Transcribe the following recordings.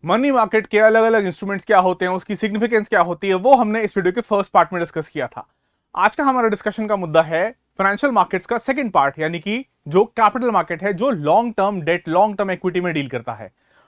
Money market के अलग अलग इंस्ट्रूमेंट्स क्या होते हैं, उसकी सिग्निफिकेंस क्या होती है, वो हमने इस वीडियो के फर्स्ट पार्ट में डिस्कस किया था। आज का हमारा डिस्कशन का मुद्दा है फाइनेंशियल मार्केट्स का सेकंड पार्ट, यानी कि जो कैपिटल मार्केट है, जो long term debt, long term equity में डील करता है।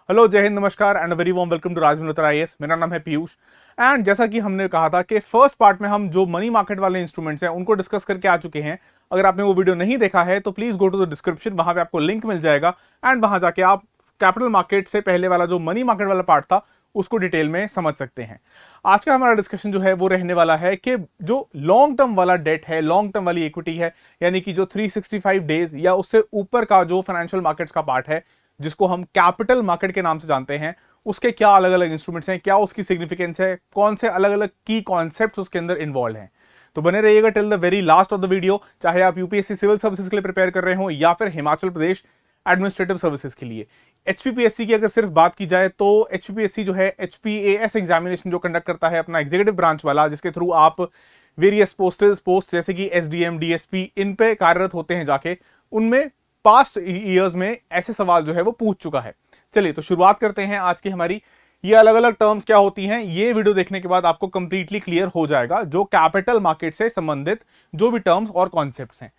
हेलो, जय हिंद, नमस्कार and very warm welcome to Raj Malhotra IAS. मेरा नाम है पीयूष एंड जैसा कि हमने कहा था कि फर्स्ट पार्ट में हम जो मनी मार्केट वाले इंस्ट्रूमेंट्स हैं उनको डिस्कस करके आ चुके हैं। अगर आपने वो वीडियो नहीं देखा है तो please go to the description, वहां पे आपको लिंक मिल जाएगा एंड वहां जाके आप कैपिटल मार्केट से पहले वाला जो मनी मार्केट वाला पार्ट था उसको डिटेल में समझ सकते हैं। आज का हमारा डिस्कशन जो है वो रहने वाला है कि जो लॉन्ग टर्म वाला डेट है, लॉन्ग टर्म वाली इक्विटी है, यानी कि जो 365 डेज या उससे ऊपर का जो फाइनेंशियल मार्केट्स का पार्ट है, जिसको हम कैपिटल मार्केट के नाम से जानते हैं, उसके क्या अलग अलग इंस्ट्रूमेंट्स हैं, क्या उसकी सिग्निफिकेंस है, कौन से अलग अलग की कॉन्सेप्ट्स उसके अंदर इन्वॉल्व हैं। तो बने रहिएगा till the very last of the video, चाहे आप यूपीएससी सिविल सर्विसेज के लिए प्रिपेयर कर रहे हो या फिर हिमाचल प्रदेश एडमिनिस्ट्रेटिव सर्विसेज के लिए। एचपीपीएससी की अगर सिर्फ बात की जाए तो एचपीपीएससी जो है एचपीएएस एग्जामिनेशन जो कंडक्ट करता है अपना एग्जीक्यूटिव ब्रांच वाला, जिसके थ्रू आप वेरियस पोस्ट जैसे कि एसडीएम, डीएसपी, इन पे कार्यरत होते हैं जाके, उनमें पास्ट ईयर्स में ऐसे सवाल जो है वो पूछ चुका है। चलिए तो शुरुआत करते हैं आज की हमारी। ये अलग अलग टर्म्स क्या होती हैं, ये वीडियो देखने के बाद आपको कंप्लीटली क्लियर हो जाएगा, जो कैपिटल मार्केट से संबंधित जो भी टर्म्स और कॉन्सेप्ट्स हैं।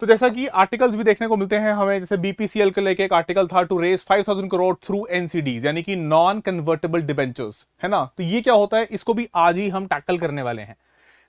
तो जैसा कि आर्टिकल्स भी देखने को मिलते हैं हमें, जैसे बीपीसीएल के लेके एक आर्टिकल था, to raise 5000 crore through NCDs, यानी कि नॉन कन्वर्टेबल डिबेंचर्स, है ना। तो ये क्या होता है, इसको भी आज ही हम टैकल करने वाले हैं।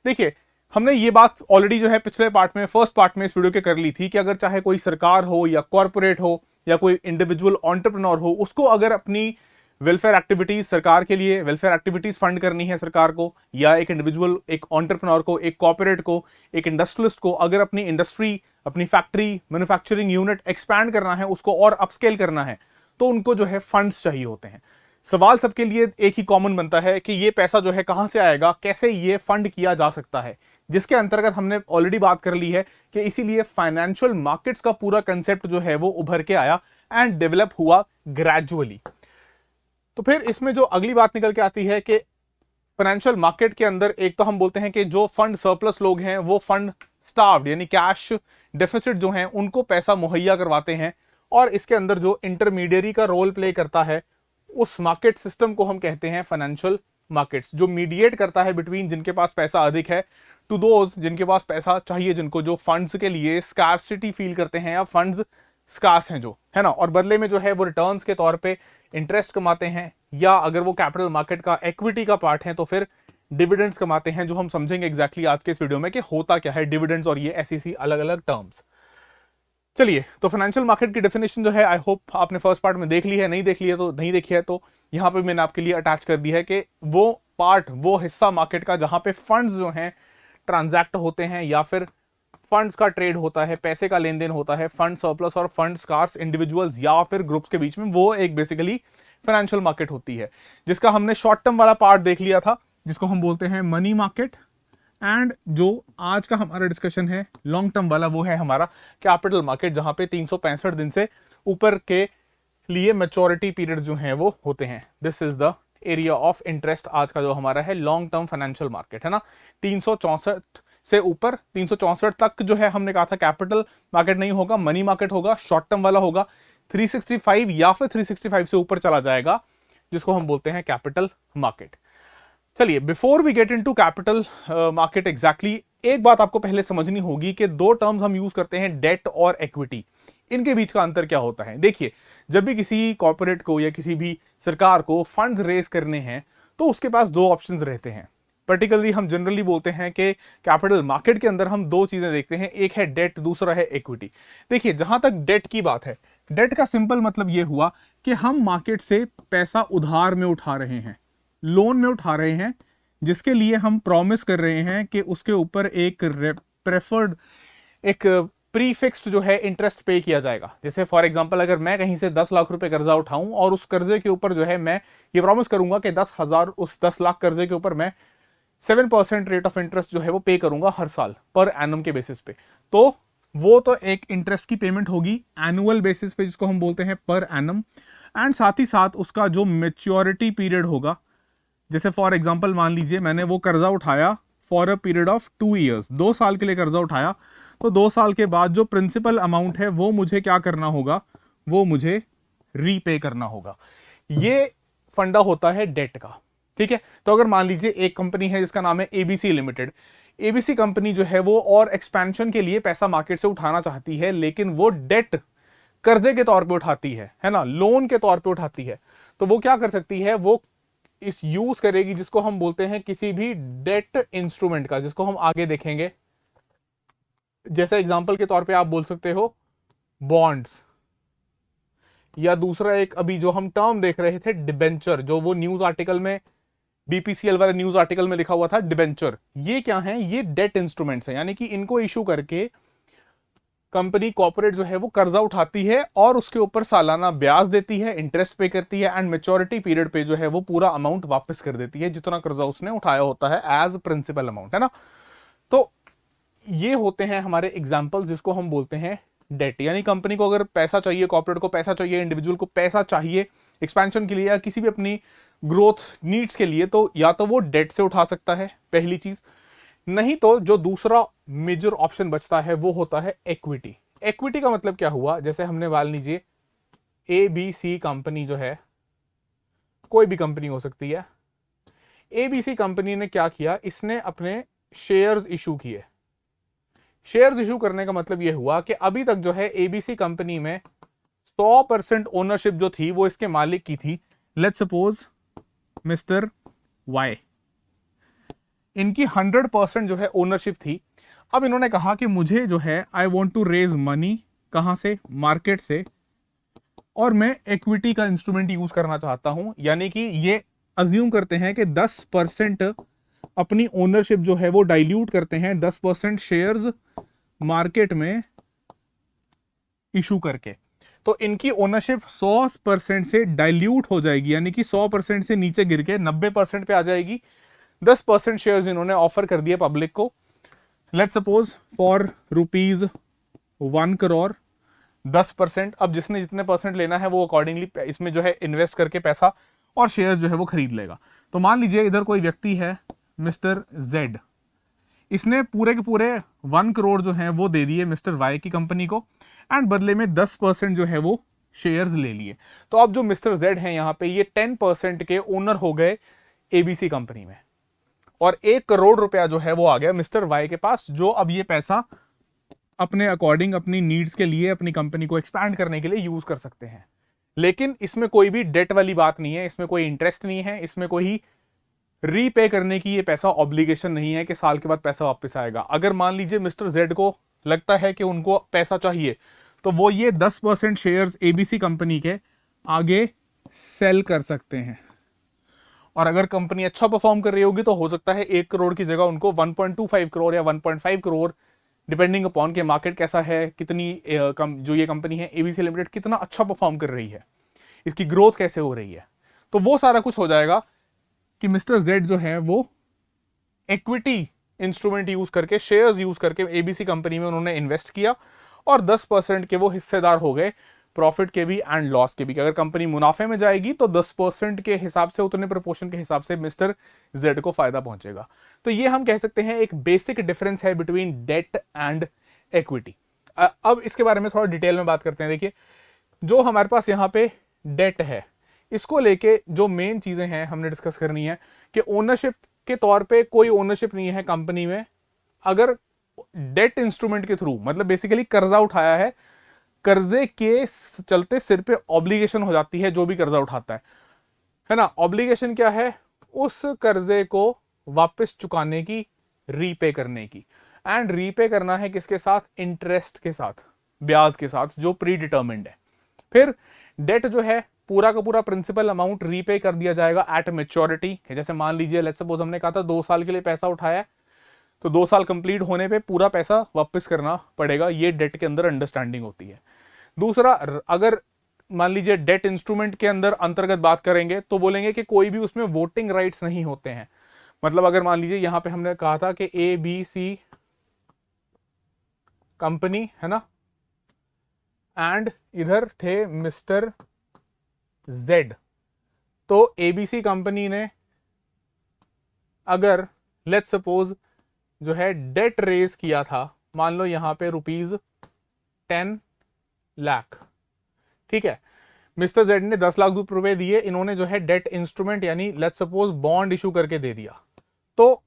देखिए, हमने ये बात ऑलरेडी जो है पिछले पार्ट में, फर्स्ट पार्ट में इस वीडियो के कर ली थी कि अगर चाहे कोई सरकार हो या कॉर्पोरेट हो या कोई इंडिविजुअल एंटरप्रेन्योर हो, उसको अगर अपनी वेलफेयर एक्टिविटीज, सरकार के लिए वेलफेयर एक्टिविटीज फंड करनी है सरकार को, या एक इंडिविजुअल, एक एंटरप्रेन्योर को, एक कॉर्पोरेट को, एक इंडस्ट्रियलिस्ट को अगर अपनी इंडस्ट्री, अपनी फैक्ट्री, मैन्युफैक्चरिंग यूनिट एक्सपैंड करना है, उसको और अपस्केल करना है, तो उनको जो है फंड्स चाहिए होते हैं। सवाल सबके लिए एक ही कॉमन बनता है कि ये पैसा जो है कहां से आएगा, कैसे ये फंड किया जा सकता है, जिसके अंतर्गत हमने ऑलरेडी बात कर ली है कि इसीलिए फाइनेंशियल मार्केट्स का पूरा कंसेप्ट जो है वो उभर के आया एंड डेवलप हुआ ग्रेजुअली। तो फिर इसमें जो अगली बात निकल के आती है कि फाइनेंशियल मार्केट के अंदर एक तो हम बोलते हैं कि जो फंड सरप्लस लोग हैं वो फंड स्टार्व्ड, यानी कैश डेफिसिट जो हैं उनको पैसा मुहैया करवाते हैं, और इसके अंदर जो इंटरमीडियरी का रोल प्ले करता है उस मार्केट सिस्टम को हम कहते हैं फाइनेंशियल मार्केट्स, जो मीडिएट करता है बिटवीन जिनके पास पैसा अधिक है टू दोज जिनके पास पैसा चाहिए, जिनको जो फंड्स के लिए स्कार्सिटी फील करते हैं या फंड्स स्कार्स हैं जो, है ना, और बदले में जो है वो रिटर्न्स के तौर पे इंटरेस्ट कमाते हैं, या अगर वो कैपिटल मार्केट का इक्विटी का पार्ट है तो फिर डिविडेंड्स कमाते हैं, जो हम समझेंगे एग्जैक्टली आज के इस वीडियो में कि होता क्या है डिविडेंड्स और ये ऐसी अलग अलग टर्म्स। चलिए, तो फाइनेंशियल मार्केट की डेफिनेशन जो है, आई होप आपने फर्स्ट पार्ट में देख ली है, नहीं देख ली है तो नहीं देखी है तो यहां पे मैंने आपके लिए अटैच कर दी है कि वो पार्ट, वो हिस्सा मार्केट का जहां पे फंड्स जो हैं ट्रांजैक्ट होते हैं या फिर फंड्स का ट्रेड होता है, पैसे का लेन देन होता है, फंड सरप्लस और फंड स्कार्स इंडिविजुअल्स या फिर ग्रुप्स के बीच में, वो एक बेसिकली फाइनेंशियल मार्केट होती है, जिसका हमने शॉर्ट टर्म वाला पार्ट देख लिया था, जिसको हम बोलते हैं मनी मार्केट। एंड जो आज का हमारा डिस्कशन है लॉन्ग टर्म वाला, वो है हमारा कैपिटल मार्केट, जहां पे 365 दिन से ऊपर के लिए मैच्योरिटी पीरियड जो हैं वो होते हैं। This is the area of interest आज का जो हमारा है लॉन्ग टर्म फाइनेंशियल मार्केट, है ना। 364 से ऊपर 364 तक जो है हमने कहा था कैपिटल मार्केट नहीं होगा, मनी मार्केट होगा, शॉर्ट टर्म वाला होगा। 365 या फिर 365 से ऊपर चला जाएगा, जिसको हम बोलते हैं कैपिटल मार्केट। चलिए, before we get into capital market exactly, एक बात आपको पहले समझनी होगी कि दो टर्म्स हम यूज करते हैं, डेट और इक्विटी, इनके बीच का अंतर क्या होता है। देखिए, जब भी किसी कॉर्पोरेट को या किसी भी सरकार को फंड्स रेज करने हैं तो उसके पास दो ऑप्शंस रहते हैं। पर्टिकुलरली हम जनरली बोलते हैं कि कैपिटल मार्केट के अंदर हम दो चीजें देखते हैं, एक है डेट, दूसरा है इक्विटी। देखिए, जहां तक डेट की बात है, डेट का सिंपल मतलब यह हुआ कि हम मार्केट से पैसा उधार में उठा रहे हैं, लोन में उठा रहे हैं, जिसके लिए हम प्रॉमिस कर रहे हैं कि उसके ऊपर एक प्रेफर्ड, एक प्रीफिक्स्ड जो है इंटरेस्ट पे किया जाएगा। जैसे फॉर एग्जांपल, अगर मैं कहीं से 10 लाख रुपए कर्जा उठाऊं और उस कर्जे के ऊपर जो है मैं ये प्रॉमिस करूंगा कि 10,000, उस 10 लाख कर्जे के ऊपर मैं 7% रेट ऑफ इंटरेस्ट जो है वो पे करूंगा हर साल पर एनम के बेसिस पे, तो वो तो एक इंटरेस्ट की पेमेंट होगी एनुअल बेसिस पे, जिसको हम बोलते हैं पर एनम। एंड साथ ही साथ उसका जो मेच्योरिटी पीरियड होगा, जैसे फॉर एग्जांपल मान लीजिए मैंने वो कर्जा उठाया for a period of 2 years, 2 साल के लिए कर्जा उठाया, तो 2 साल के बाद जो प्रिंसिपल अमाउंट है वो मुझे क्या करना होगा, वो मुझे रीपे करना होगा। ये फंडा होता है डेट का। ठीक है, तो अगर मान लीजिए एक कंपनी है जिसका नाम है एबीसी लिमिटेड, एबीसी कंपनी जो है वो और एक्सपेंशन के लिए पैसा मार्केट से उठाना चाहती है, लेकिन वो डेट कर्जे के तौर पे उठाती है ना, लोन के तौर पे उठाती है। तो वो क्या कर सकती है, वो इस यूज करेगी जिसको हम बोलते हैं किसी भी डेट इंस्ट्रूमेंट का, जिसको हम आगे देखेंगे। जैसे एग्जांपल के तौर पे आप बोल सकते हो बॉन्ड्स, या दूसरा एक अभी जो हम टर्म देख रहे थे डिबेंचर, जो वो न्यूज आर्टिकल में बीपीसीएल वाले न्यूज आर्टिकल में लिखा हुआ था डिबेंचर। ये क्या है, ये डेट इंस्ट्रूमेंट्स हैं, यानी कि इनको इशू करके कंपनी कॉर्पोरेट जो है वो कर्जा उठाती है और उसके ऊपर सालाना ब्याज देती है, इंटरेस्ट पे करती है, एंड मेच्योरिटी पीरियड पे जो है वो पूरा अमाउंट वापस कर देती है जितना कर्जा उसने उठाया होता है एज प्रिंसिपल अमाउंट, है ना। तो ये होते हैं हमारे एग्जाम्पल्स जिसको हम बोलते हैं डेट। यानी कंपनी को अगर पैसा चाहिए, कॉर्पोरेट को पैसा चाहिए, इंडिविजुअल को पैसा चाहिए एक्सपेंशन के लिए या किसी भी अपनी ग्रोथ नीड्स के लिए, तो या तो वो डेट से उठा सकता है, पहली चीज। नहीं तो जो दूसरा मेजर ऑप्शन बचता है वो होता है इक्विटी। इक्विटी का मतलब क्या हुआ, जैसे हमने मान लीजिए एबीसी कंपनी जो है, कोई भी कंपनी हो सकती है, एबीसी कंपनी ने क्या किया, इसने अपने शेयर्स इशू किए। शेयर्स इशू करने का मतलब यह हुआ कि अभी तक जो है एबीसी कंपनी में 100% ओनरशिप जो थी वो इसके मालिक की थी। लेट्स सपोज मिस्टर वाई, इनकी 100% जो है ओनरशिप थी। अब इन्होंने कहा कि मुझे जो है I want to raise money, कहां से, मार्केट से, और मैं इक्विटी का इंस्ट्रूमेंट यूज करना चाहता हूं। यानी कि ये अज्यूम करते हैं कि 10% अपनी ओनरशिप जो है वो डाइल्यूट करते हैं, 10% शेयर्स मार्केट में इशू करके। तो इनकी ओनरशिप 100% से डाइल्यूट हो जाएगी, यानी कि 100% से नीचे गिर के 90% पे आ जाएगी। 10% शेयर्स इन्होंने ऑफर कर दिए पब्लिक को, लेट्स सपोज फॉर ₹1 करोड़, 10%। अब जिसने जितने परसेंट लेना है वो अकॉर्डिंगली इसमें जो है इन्वेस्ट करके पैसा और शेयर जो है वो खरीद लेगा। तो मान लीजिए इधर कोई व्यक्ति है मिस्टर जेड, इसने पूरे के पूरे 1 करोड़ जो है वो दे दिए मिस्टर वाई की कंपनी को, एंड बदले में 10% जो है वो शेयर्स ले लिए। तो अब जो मिस्टर जेड है यहाँ पे, ये 10% के ओनर हो गए एबीसी कंपनी में, और 1 करोड़ रुपया जो है वो आ गया मिस्टर वाई के पास, जो अब ये पैसा अपने अकॉर्डिंग अपनी नीड्स के लिए, अपनी कंपनी को एक्सपैंड करने के लिए यूज कर सकते हैं। लेकिन इसमें कोई भी डेट वाली बात नहीं है, इसमें कोई इंटरेस्ट नहीं है, इसमें कोई रीपे करने की ये पैसा ऑब्लिगेशन नहीं है कि साल के बाद पैसा वापस आएगा। अगर मान लीजिए मिस्टर जेड को लगता है कि उनको पैसा चाहिए, तो वो ये 10% शेयर्स एबीसी कंपनी के आगे सेल कर सकते हैं, और अगर कंपनी अच्छा परफॉर्म कर रही होगी तो हो सकता है 1 करोड़ की जगह उनको 1.25 करोड़ या 1.5 करोड़, डिपेंडिंग अपॉन के मार्केट कैसा है, कितनी जो ये कंपनी है एबीसी लिमिटेड कितना अच्छा परफॉर्म कर रही है, इसकी ग्रोथ कैसे हो रही है, तो वो सारा कुछ हो जाएगा कि मिस्टर जेड जो है वो इक्विटी इंस्ट्रूमेंट यूज करके, शेयर्स यूज करके एबीसी कंपनी में उन्होंने इन्वेस्ट किया, और 10% के वो हिस्सेदार हो गए, प्रॉफिट के भी एंड लॉस के भी। अगर कंपनी मुनाफे में जाएगी तो 10% के हिसाब से, उतने प्रोपोर्शन के हिसाब से मिस्टर जेड को फायदा पहुंचेगा। तो ये हम कह सकते हैं एक बेसिक डिफरेंस है बिटवीन डेट एंड इक्विटी। अब इसके बारे में थोड़ा डिटेल में बात करते हैं। देखिए, जो हमारे पास यहाँ पे डेट है, इसको लेके जो मेन चीजें हैं हमने डिस्कस करनी है कि ओनरशिप के तौर पे कोई ओनरशिप नहीं है कंपनी में। अगर डेट इंस्ट्रूमेंट के थ्रू, मतलब बेसिकली कर्जा उठाया है, कर्जे के चलते सिर पे ऑब्लिगेशन हो जाती है जो भी कर्जा उठाता है ना। ऑब्लिगेशन क्या है, उस कर्जे को वापस चुकाने की, रीपे करने की, एंड रीपे करना है किसके साथ, इंटरेस्ट के साथ, ब्याज के साथ, जो प्री डिटर्मिन्ड है। फिर डेट जो है पूरा का पूरा प्रिंसिपल अमाउंट रीपे कर दिया जाएगा एट मैच्योरिटी। जैसे मान लीजिए लेट्स सपोज हमने कहा था 2 साल के लिए पैसा उठाया, तो 2 साल कंप्लीट होने पे पूरा पैसा वापस करना पड़ेगा, ये डेट के अंदर अंडरस्टैंडिंग होती है। दूसरा, अगर मान लीजिए डेट इंस्ट्रूमेंट के अंदर अंतर्गत बात करेंगे तो बोलेंगे कि कोई भी उसमें वोटिंग राइट्स नहीं होते हैं। मतलब अगर मान लीजिए यहां पे हमने कहा था कि ए बी सी कंपनी है ना, एंड इधर थे मिस्टर जेड, तो एबीसी कंपनी ने अगर लेट्स सपोज जो है डेट रेज किया था, मान लो यहां पे ₹10 लाख, ठीक है, मिस्टर जेड ने 10 लाख रुपए दिए, इन्होंने जो है डेट इंस्ट्रूमेंट यानी लेट्स सपोज बॉन्ड इशू करके दे दिया, तो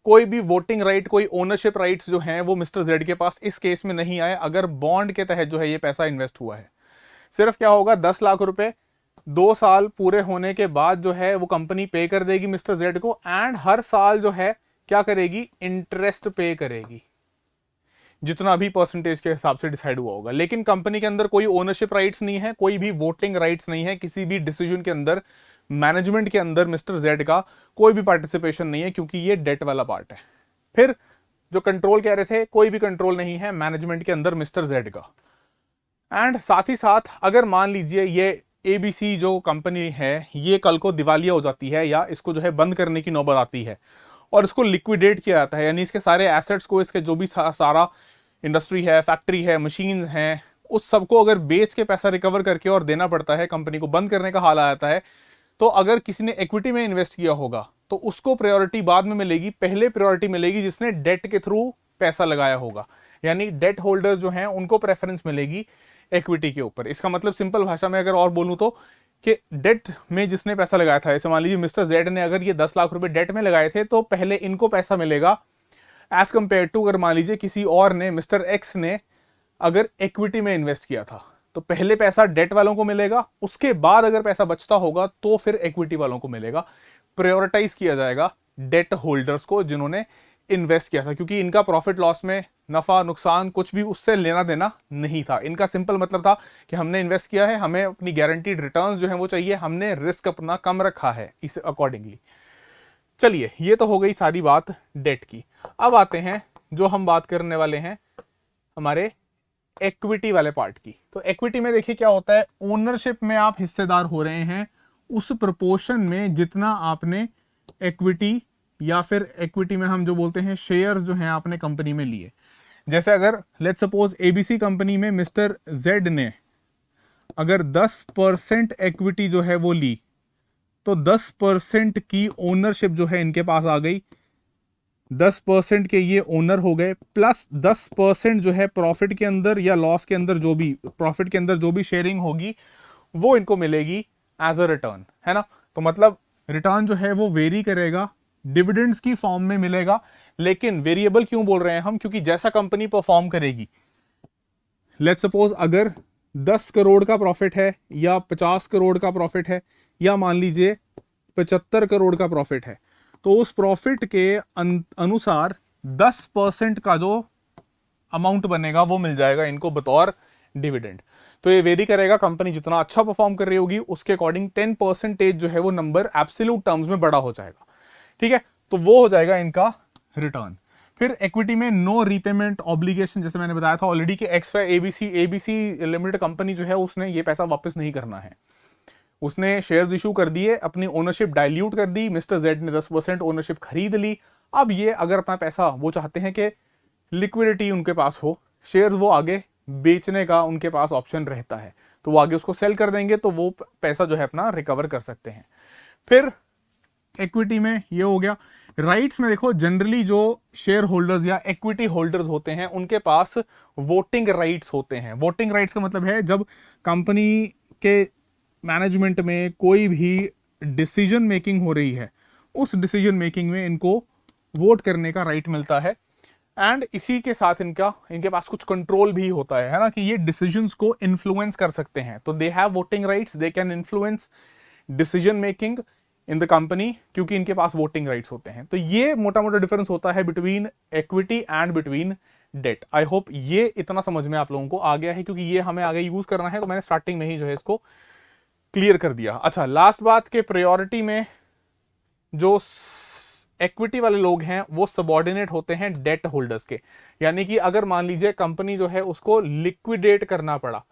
कोई भी वोटिंग राइट, कोई ओनरशिप राइट्स जो हैं वो मिस्टर जेड के पास इस केस में नहीं आए, अगर बॉन्ड के तहत जो है ये पैसा इन्वेस्ट हुआ है। सिर्फ क्या होगा, 10 लाख रुपए 2 साल पूरे होने के बाद जो है वो कंपनी पे कर देगी मिस्टर जेड को, एंड हर साल जो है क्या करेगी, इंटरेस्ट पे करेगी, जितना भी परसेंटेज के हिसाब से डिसाइड हुआ होगा। लेकिन कंपनी के अंदर कोई ओनरशिप राइट्स नहीं है, कोई भी वोटिंग राइट्स नहीं है, किसी भी डिसीजन के अंदर, मैनेजमेंट के अंदर मिस्टर जेड का कोई भी पार्टिसिपेशन नहीं है, क्योंकि ये डेट वाला पार्ट है। फिर जो कंट्रोल कह रहे थे, कोई भी कंट्रोल नहीं है मैनेजमेंट के अंदर मिस्टर जेड का। एंड साथ ही साथ अगर मान लीजिए ये एबीसी जो कंपनी है ये कल को दिवालिया हो जाती है, या इसको जो है बंद करने की नौबत आती है और इसको लिक्विडेट किया जाता है, यानी इसके सारे एसेट्स को, इसके जो भी सारा इंडस्ट्री है, फैक्ट्री है, मशीन्स हैं, उस सबको अगर बेच के पैसा रिकवर करके और देना पड़ता है, कंपनी को बंद करने का हाल आ जाता है, तो अगर किसी ने इक्विटी में इन्वेस्ट किया होगा तो उसको प्रायोरिटी बाद में मिलेगी, पहले प्रायोरिटी मिलेगी जिसने डेट के थ्रू पैसा लगाया होगा, यानी डेट होल्डर्स जो हैं उनको प्रेफरेंस मिलेगी इक्विटी के ऊपर। इसका मतलब सिंपल भाषा में अगर और बोलूं तो कि डेट में जिसने पैसा लगाया था, ऐसे मान लीजिए मिस्टर जेड ने अगर ये 10 लाख रुपए डेट में लगाए थे, तो पहले इनको पैसा मिलेगा एज कंपेयर टू अगर मान लीजिए किसी और ने, मिस्टर एक्स ने अगर इक्विटी में इन्वेस्ट किया था, तो पहले पैसा डेट वालों को मिलेगा, उसके बाद अगर पैसा बचता होगा तो फिर इक्विटी वालों को मिलेगा। प्रायोरिटाइज किया जाएगा डेट होल्डर्स को जिन्होंने इन्वेस्ट किया था, क्योंकि इनका प्रॉफिट लॉस में नफा नुकसान कुछ भी उससे लेना देना नहीं था। इनका सिंपल मतलब था कि हमने इन्वेस्ट किया है, हमें अपनी गारंटीड रिटर्न्स जो है वो चाहिए, हमने रिस्क अपना कम रखा है इस अकॉर्डिंगली। चलिए, ये तो हो गई सारी बात डेट की। अब आते हैं जो हम बात करने वाले हैं हमारे इक्विटी वाले पार्ट की। तो इक्विटी में देखिए क्या होता है, ओनरशिप में आप हिस्सेदार हो रहे हैं उस प्रोपोर्शन में जितना आपने इक्विटी, या फिर इक्विटी में हम जो बोलते हैं शेयर्स जो हैं आपने कंपनी में लिए। जैसे अगर लेट्स सपोज एबीसी कंपनी में मिस्टर जेड ने अगर 10% इक्विटी जो है वो ली, तो 10% की ओनरशिप जो है इनके पास आ गई, 10% के ये ओनर हो गए, प्लस 10% जो है प्रॉफिट के अंदर या लॉस के अंदर, जो भी प्रॉफिट के अंदर जो भी शेयरिंग होगी वो इनको मिलेगी एज अ रिटर्न, है ना। तो मतलब रिटर्न जो है वो वेरी करेगा, डिविडेंड्स की फॉर्म में मिलेगा। लेकिन वेरिएबल क्यों बोल रहे हैं हम, क्योंकि जैसा कंपनी परफॉर्म करेगी, लेट्स सपोज अगर 10 करोड़ का प्रॉफिट है, या 50 करोड़ का प्रॉफिट है, या मान लीजिए 75 करोड़ का प्रॉफिट है, तो उस प्रॉफिट के अनुसार 10% का जो अमाउंट बनेगा वो मिल जाएगा इनको बतौर डिविडेंड। तो ये वेरी करेगा, कंपनी जितना अच्छा परफॉर्म कर रही होगी उसके अकॉर्डिंग 10% जो है वो नंबर एब्सोल्यूट टर्म्स में बड़ा हो जाएगा, ठीक है। तो वो हो जाएगा इनका रिटर्न। फिर इक्विटी में नो रीपेमेंट ऑब्लिगेशन, जैसे मैंने बताया था ऑलरेडी कि एबीसी लिमिटेड कंपनी जो है उसने ये पैसा वापस नहीं करना है, उसने शेयर्स इशू कर दिए, अपनी ओनरशिप डाइल्यूट कर दी, मिस्टर जेड ने 10% ओनरशिप खरीद ली। अब ये अगर अपना पैसा, वो चाहते हैं कि लिक्विडिटी उनके पास हो, शेयर्स वो आगे बेचने का उनके पास ऑप्शन रहता है, तो वो आगे उसको सेल कर देंगे, तो वो पैसा जो है अपना रिकवर कर सकते हैं। फिर इक्विटी में ये हो गया। राइट्स में देखो, जनरली जो शेयर होल्डर्स या इक्विटी होल्डर्स होते हैं उनके पास वोटिंग राइट्स होते हैं। वोटिंग राइट्स का मतलब है जब कंपनी के मैनेजमेंट में कोई भी डिसीजन मेकिंग हो रही है, उस डिसीजन मेकिंग में इनको वोट करने का राइट मिलता है। एंड इसी के साथ इनके पास कुछ कंट्रोल भी होता है ना, कि ये डिसीजंस को इन्फ्लुएंस कर सकते हैं। तो they have voting rights, they can influence decision making in the company, क्योंकि इनके पास वोटिंग राइट्स होते हैं। तो ये मोटा मोटा डिफरेंस होता है between equity and between debt. I hope ये इतना समझ में आप लोगों को आ गया है, क्योंकि ये हमें आगे यूज करना है, तो मैंने स्टार्टिंग में ही जो है इसको क्लियर कर दिया। अच्छा, लास्ट बात के प्रायोरिटी में जो इक्विटी वाले लोग हैं वो सबऑर्डिनेट होते हैं डेट होल्डर्स के। यानी कि अगर मान लीजिए कंपनी जो है उसको लिक्विडेट करना पड़ा,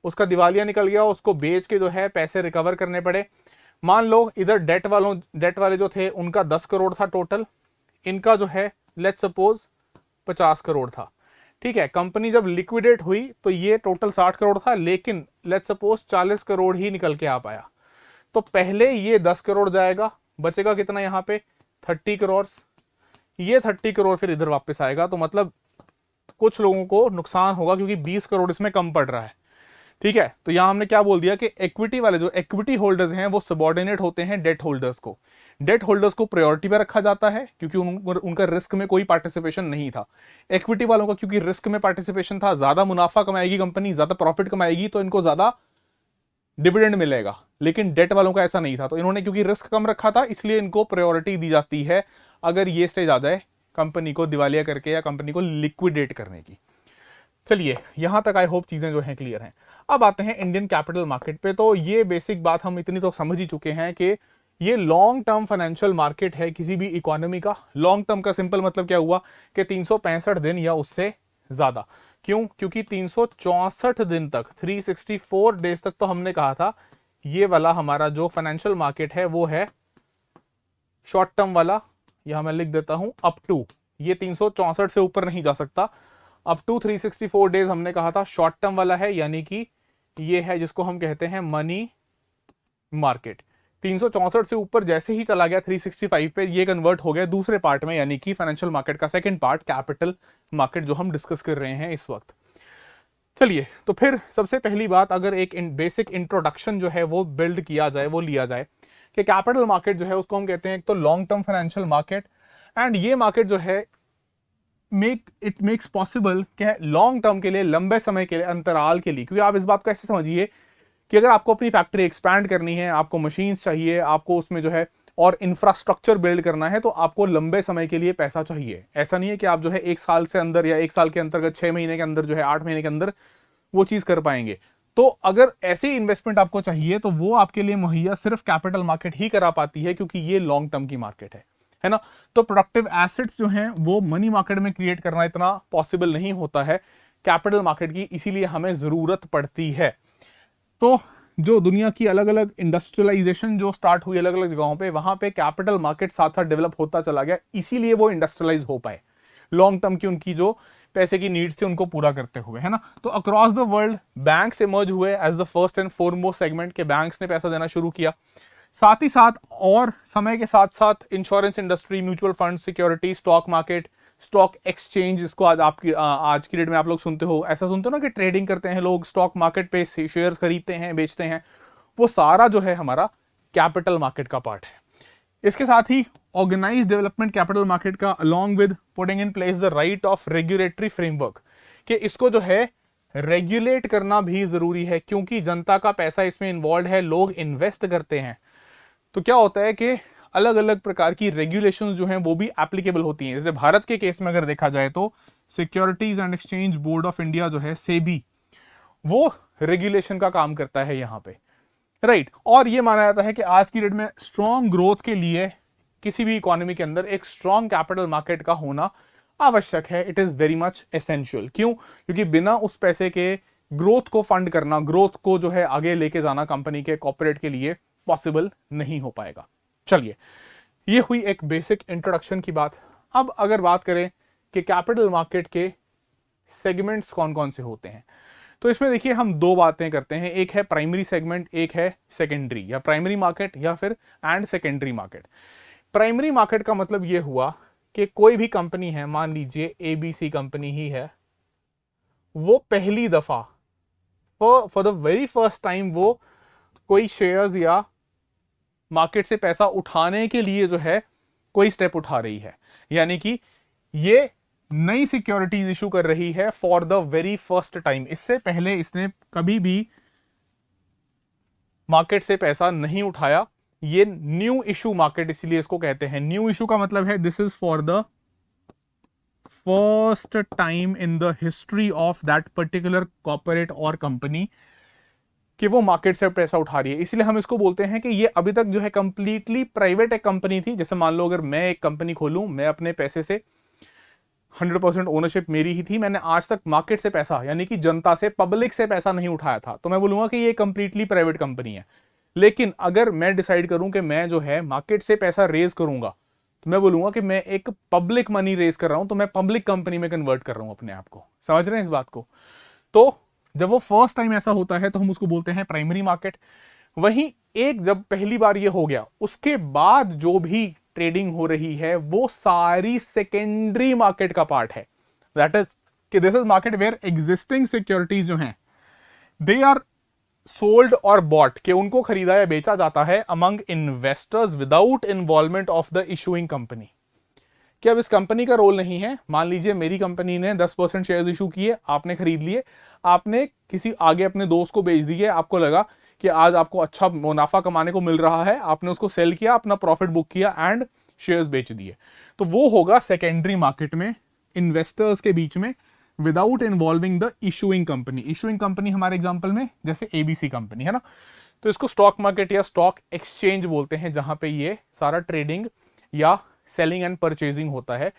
उसका दिवालिया निकल गया, उसको बेच के जो है पैसे रिकवर करने पड़े। मान लो इधर डेट वाले जो थे उनका 10 करोड़ था टोटल, इनका जो है लेट्स सपोज 50 करोड़ था, ठीक है। कंपनी जब लिक्विडेट हुई तो ये टोटल 60 करोड़ था, लेकिन लेट्स सपोज 40 करोड़ ही निकल के आ पाया। तो पहले ये 10 करोड़ जाएगा, बचेगा कितना यहाँ पे 30 करोड़, ये 30 करोड़ फिर इधर वापस आएगा। तो मतलब कुछ लोगों को नुकसान होगा, क्योंकि 20 करोड़ इसमें कम पड़ रहा है। ठीक है, तो यहां हमने क्या बोल दिया कि इक्विटी वाले जो इक्विटी होल्डर्स हैं वो सबॉर्डिनेट होते हैं डेट होल्डर्स को। डेट होल्डर्स को प्रायोरिटी पे रखा जाता है क्योंकि उनका रिस्क में कोई पार्टिसिपेशन नहीं था। इक्विटी वालों का क्योंकि रिस्क में पार्टिसिपेशन था, ज्यादा मुनाफा कमाएगी कंपनी, ज्यादा प्रॉफिट कमाएगी तो इनको ज्यादा डिविडेंड मिलेगा। लेकिन डेट वालों का ऐसा नहीं था, तो इन्होंने क्योंकि रिस्क कम रखा था इसलिए इनको प्रायोरिटी दी जाती है अगर ये स्टेज आ जाए कंपनी को दिवालिया करके या कंपनी को लिक्विडेट करने की। चलिए, यहां तक आई होप चीजें जो हैं क्लियर हैं। अब आते हैं इंडियन कैपिटल मार्केट पे। तो ये बेसिक बात हम इतनी तो समझ ही चुके हैं कि ये लॉन्ग टर्म फाइनेंशियल मार्केट है किसी भी इकोनॉमी का। लॉन्ग टर्म का सिंपल मतलब क्या हुआ कि 365 दिन या उससे ज्यादा। क्यों? क्योंकि 364 दिन तक, 364 डेज तक तो हमने कहा था ये वाला हमारा जो फाइनेंशियल मार्केट है वो है शॉर्ट टर्म वाला। यहां मैं लिख देता हूं अप टू, ये 364 से ऊपर नहीं जा सकता। अप टू 364 डेज हमने कहा था शॉर्ट टर्म वाला है, यानी कि ये है जिसको हम कहते हैं मनी मार्केट। 364 से ऊपर जैसे ही चला गया 365 पे, ये कन्वर्ट हो गया दूसरे पार्ट में, यानी कि फाइनेंशियल मार्केट का सेकंड पार्ट कैपिटल मार्केट जो हम डिस्कस कर रहे हैं इस वक्त। चलिए, तो फिर सबसे पहली बात, अगर एक बेसिक इंट्रोडक्शन जो है वो बिल्ड किया जाए, वो लिया जाए कि कैपिटल मार्केट जो है उसको हम कहते हैं एक तो long term financial market. And ये मार्केट जो है इट मेक्स पॉसिबल कि लॉन्ग टर्म के लिए, लंबे समय के लिए, अंतराल के लिए, क्योंकि आप इस बात को ऐसे समझिए कि अगर आपको अपनी फैक्ट्री एक्सपैंड करनी है, आपको मशीन्स चाहिए, आपको उसमें जो है और इंफ्रास्ट्रक्चर बिल्ड करना है, तो आपको लंबे समय के लिए पैसा चाहिए। ऐसा नहीं है कि आप जो है 1 साल से अंदर या 1 साल के अंतर्गत 6 महीने के अंदर जो है 8 महीने के अंदर वो चीज कर पाएंगे। तो अगर ऐसी इन्वेस्टमेंट आपको चाहिए तो वो आपके लिए मुहैया सिर्फ कैपिटल मार्केट ही करा पाती है, क्योंकि ये लॉन्ग टर्म की मार्केट है ना। तो प्रोडक्टिव एसेट्स जो हैं वो मनी मार्केट में क्रिएट करना इतना पॉसिबल नहीं होता है कैपिटल मार्केट की, इसीलिए हमें जरूरत पड़ती है। तो जो दुनिया की अलग अलग इंडस्ट्रियलाइजेशन जो स्टार्ट हुई अलग अलग जगहों पे, वहां पे कैपिटल मार्केट साथ साथ डेवलप होता चला गया, इसीलिए वो इंडस्ट्रियलाइज हो पाए लॉन्ग टर्म की उनकी जो पैसे की नीड्स थी उनको पूरा करते हुए, है ना। तो across the world banks emerge हुए as the first and foremost segment के, बैंक्स ने पैसा देना शुरू किया। साथ ही साथ और समय के साथ साथ insurance industry, mutual fund, security, stock market, stock exchange, इसको आज की डेट में आप लोग सुनते हो, ऐसा सुनते हो ना कि ट्रेडिंग करते हैं लोग, स्टॉक मार्केट पे शेयर्स खरीदते हैं, बेचते हैं, वो सारा जो है हमारा कैपिटल मार्केट का पार्ट है। इसके साथ ही ऑर्गेनाइज्ड डेवलपमेंट कैपिटल मार्केट का, along with putting in place the right of regulatory framework, कि इसको जो है रेगुलेट करना भी जरूरी है, क्योंकि जनता का पैसा इसमें इन्वॉल्व है, लोग इन्वेस्ट करते हैं। तो क्या होता है कि अलग अलग प्रकार की रेगुलेशंस जो हैं वो भी एप्लीकेबल होती हैं। जैसे भारत के केस में अगर देखा जाए तो securities and exchange board of India जो है सेबी, वो रेगुलेशन का काम करता है यहां पे, राइट। और ये माना जाता है कि आज की डेट में स्ट्रॉन्ग ग्रोथ के लिए किसी भी इकोनॉमी के अंदर एक स्ट्रॉन्ग कैपिटल मार्केट का होना आवश्यक है। It is very much essential. क्यों? क्योंकि बिना उस पैसे के ग्रोथ को फंड करना, ग्रोथ को जो है आगे लेके जाना कंपनी के, कॉर्पोरेट के लिए पॉसिबल नहीं हो पाएगा। चलिए, ये हुई एक बेसिक इंट्रोडक्शन की बात। अब अगर बात करें कि कैपिटल मार्केट के सेगमेंट्स कौन कौन से होते हैं, तो इसमें देखिए हम दो बातें करते हैं, एक है प्राइमरी सेगमेंट, एक है सेकेंडरी, या प्राइमरी मार्केट या फिर and secondary market. Primary market का मतलब यह हुआ कि कोई भी कंपनी है, मान लीजिए एबीसी कंपनी ही है, वो पहली दफा for the very first time वो कोई शेयर्स या मार्केट से पैसा उठाने के लिए जो है कोई स्टेप उठा रही है, यानी कि ये नई सिक्योरिटीज इशू कर रही है for the very first time. इससे पहले इसने कभी भी मार्केट से पैसा नहीं उठाया। ये न्यू इशू मार्केट इसलिए इसको कहते हैं। न्यू इशू का मतलब है this is for the first time in the history of that particular corporate और कंपनी कि वो मार्केट से पैसा उठा रही है। इसलिए हम इसको बोलते हैं कि ये अभी तक जो है कंप्लीटली प्राइवेट एक कंपनी थी। जैसे मान लो अगर मैं एक कंपनी खोलूं, मैं अपने पैसे से 100% ओनरशिप मेरी ही थी, मैंने आज तक मार्केट से पैसा, यानी कि जनता से, पब्लिक से पैसा नहीं उठाया था, तो मैं बोलूंगा कि ये कंप्लीटली प्राइवेट कंपनी है। लेकिन अगर मैं डिसाइड करूं कि मैं जो है मार्केट से पैसा रेज करूंगा, तो मैं बोलूंगा कि मैं एक पब्लिक मनी रेज कर रहा हूं, तो मैं पब्लिक कंपनी में कन्वर्ट कर रहा हूं अपने आप को। समझ रहे हैं इस बात को? तो जब वो फर्स्ट टाइम ऐसा होता है तो हम उसको बोलते हैं प्राइमरी मार्केट। वहीं एक जब पहली बार ये हो गया, उसके बाद जो भी ट्रेडिंग हो रही है वो सारी सेकेंडरी मार्केट का पार्ट है। दैट इज कि this is market where existing securities जो हैं, दे आर सोल्ड और बॉट, के उनको खरीदा या बेचा जाता है among investors without involvement of the issuing company. कि अब इस कंपनी का रोल नहीं है, मान लीजिए मेरी कंपनी ने 10% शेयर्स इशू किए, आपने खरीद लिए, आपने किसी आगे अपने दोस्त को बेच दिए, आपको लगा कि आज आपको अच्छा मुनाफा कमाने को मिल रहा है, आपने उसको सेल किया, अपना प्रॉफिट बुक किया एंड शेयर्स बेच दिए, तो वो होगा सेकेंडरी मार्केट में इन्वेस्टर्स के बीच में without involving the issuing company. Issuing company हमारे एग्जांपल में जैसे एबीसी कंपनी है ना, तो इसको स्टॉक मार्केट या स्टॉक एक्सचेंज बोलते हैं, जहां पे ये सारा ट्रेडिंग या सेलिंग एंड परचेजिंग होता है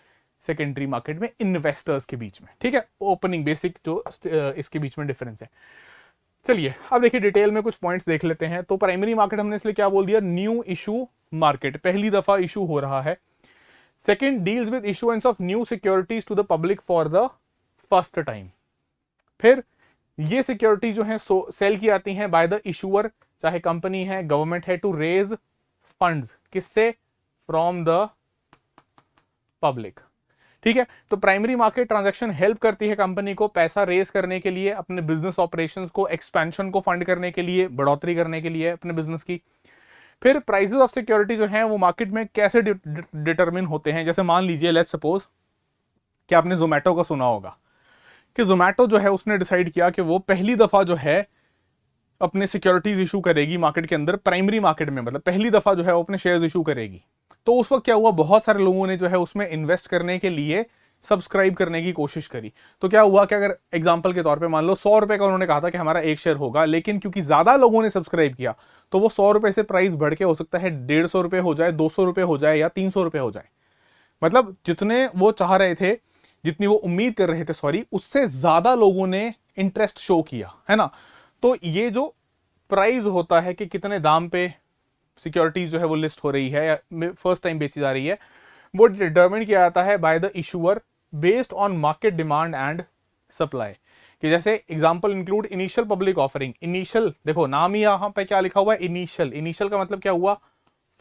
सेकेंडरी मार्केट में इन्वेस्टर्स के बीच में। ठीक है, ओपनिंग बेसिक जो इसके बीच में डिफरेंस है। चलिए अब देखिए डिटेल में कुछ पॉइंट्स देख लेते हैं। तो प्राइमरी मार्केट हमने इसलिए क्या बोल दिया, न्यू इशू मार्केट, पहली दफा इशू हो रहा है। Second, deals with issuance of new securities to the public for the first time. फिर ये सिक्योरिटी जो है सेल की जाती हैं बाय द इशूअर, चाहे कंपनी है, गवर्नमेंट है, टू रेज फंड्स, किससे, फ्रॉम द पब्लिक। ठीक है, तो प्राइमरी मार्केट ट्रांजैक्शन हेल्प करती है कंपनी को पैसा रेज करने के लिए, अपने बिजनेस ऑपरेशंस को, एक्सपेंशन को फंड करने के लिए, बढ़ोतरी करने के लिए अपने बिजनेस की। फिर प्राइसेस ऑफ सिक्योरिटी जो है वो मार्केट में कैसे डिटरमिन होते हैं, जैसे मान लीजिए लेट्स सपोज कि आपने जोमेटो का सुना होगा कि जोमेटो जो है उसने डिसाइड किया कि वो पहली दफा जो है अपने सिक्योरिटीज इशू करेगी मार्केट के अंदर, प्राइमरी मार्केट में, मतलब पहली दफा जो है वो अपने शेयर्स इशू करेगी। तो उस वक्त क्या हुआ, बहुत सारे लोगों ने जो है उसमें इन्वेस्ट करने के लिए सब्सक्राइब करने की कोशिश करी। तो क्या हुआ कि अगर एग्जांपल के तौर पे मान लो 100 रुपए का उन्होंने कहा था कि हमारा एक शेयर होगा, लेकिन क्योंकि ज्यादा लोगों ने सब्सक्राइब किया तो वो 100 रुपए से प्राइस बढ़ के हो सकता है 150 रुपए हो जाए, 200 रुपए हो जाए या 300 रुपए हो जाए। मतलब जितने वो चाह रहे थे, जितनी वो उम्मीद कर रहे थे, सॉरी, उससे ज्यादा लोगों ने इंटरेस्ट शो किया, है ना। तो ये जो प्राइस होता है कि कितने दाम पे सिक्योरिटीज जो है वो लिस्ट हो रही है या फर्स्ट टाइम बेची जा रही है, वो डिटरमिन किया जाता है bye the issuer based on market demand and supply. कि जैसे example include initial public offering. Initial देखो नाम ही यहां पे क्या लिखा हुआ है, इनिशियल। इनिशियल का मतलब क्या हुआ,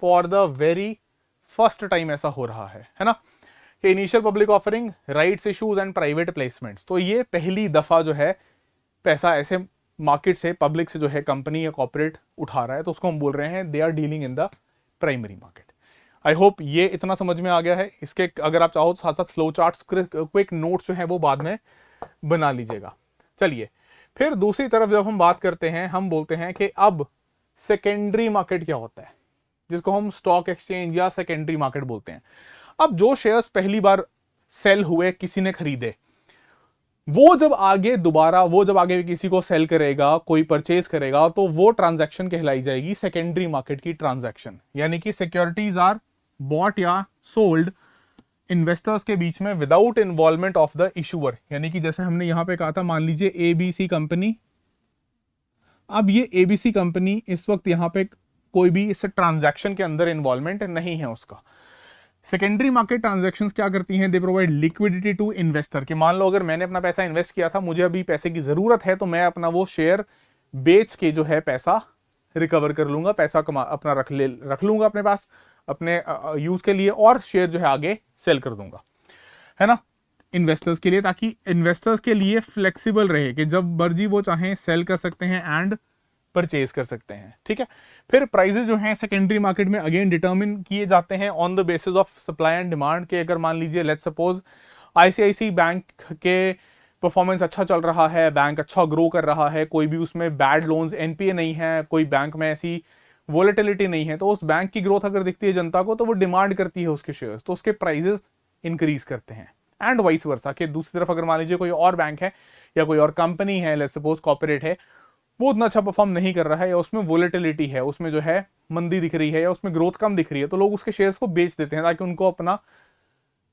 for the very first time ऐसा हो रहा है ना। कि initial public offering, rights issues and private placements, तो ये पहली दफा जो है पैसा ऐसे मार्केट से, पब्लिक से जो है कंपनी या कॉर्पोरेट उठा रहा है, तो उसको हम बोल रहे हैं they are dealing in the primary market. I hope ये इतना समझ में आ गया है। इसके अगर आप चाहो तो साथ साथ फ्लो चार्ट्स, क्विक नोट्स जो है वो बाद में बना लीजिएगा। चलिए फिर दूसरी तरफ जब हम बात करते हैं, हम बोलते हैं कि अब सेकेंडरी मार्केट क्या होता है, जिसको हम स्टॉक एक्सचेंज या सेकेंडरी मार्केट बोलते हैं। अब जो शेयर्स पहली बार सेल हुए, किसी ने खरीदे, वो जब आगे किसी को सेल करेगा, कोई परचेज करेगा, तो वो ट्रांजैक्शन कहलाई जाएगी सेकेंडरी मार्केट की ट्रांजैक्शन। यानी कि सिक्योरिटीज आर बॉट या सोल्ड इन्वेस्टर्स के बीच में without involvement of the issuer. यानी कि जैसे हमने यहां पे कहा था, मान लीजिए एबीसी कंपनी, अब ये एबीसी कंपनी इस वक्त यहां पे कोई भी इस ट्रांजैक्शन के अंदर इन्वॉल्वमेंट नहीं है उसका। सेकेंडरी मार्केट ट्रांजैक्शंस क्या करती हैं, they provide liquidity to investor. कि मान लो अगर मैंने अपना पैसा इन्वेस्ट किया था, मुझे अभी पैसे की जरूरत है, तो मैं अपना वो शेयर बेच के जो है पैसा रिकवर कर लूंगा, पैसा अपना रख लूंगा अपने पास अपने यूज के लिए, और शेयर जो है आगे सेल कर दूंगा, है ना, इन्वेस्टर्स के लिए, ताकि इन्वेस्टर्स के लिए फ्लेक्सिबल रहे कि जब मर्जी वो चाहें सेल कर सकते हैं एंड परचेज कर सकते हैं। ठीक है, फिर प्राइसेस जो हैं सेकेंडरी मार्केट में अगेन डिटरमिन किए जाते हैं on the basis of supply and demand. के अगर मान लीजिए लेट्स सपोज आईसीआईसी बैंक के परफॉर्मेंस अच्छा चल रहा है, बैंक अच्छा ग्रो कर रहा है, कोई भी उसमें बैड लोन्स, एनपीए नहीं है, कोई बैंक में ऐसी वोलेटिलिटी नहीं है, तो उस बैंक की ग्रोथ अगर दिखती है जनता को, तो वो डिमांड करती है उसके शेयर्स, तो उसके प्राइजेस इंक्रीज करते हैं। एंड वाइस वर्सा कि दूसरी तरफ अगर मान लीजिए कोई और बैंक है या कोई और कंपनी है, लेट्स सपोज कॉर्पोरेट है, वो उतना अच्छा परफॉर्म नहीं कर रहा है, या उसमें वोलेटिलिटी है, उसमें जो है मंदी दिख रही है, या उसमें ग्रोथ कम दिख रही है, तो लोग उसके शेयर्स को बेच देते हैं ताकि उनको अपना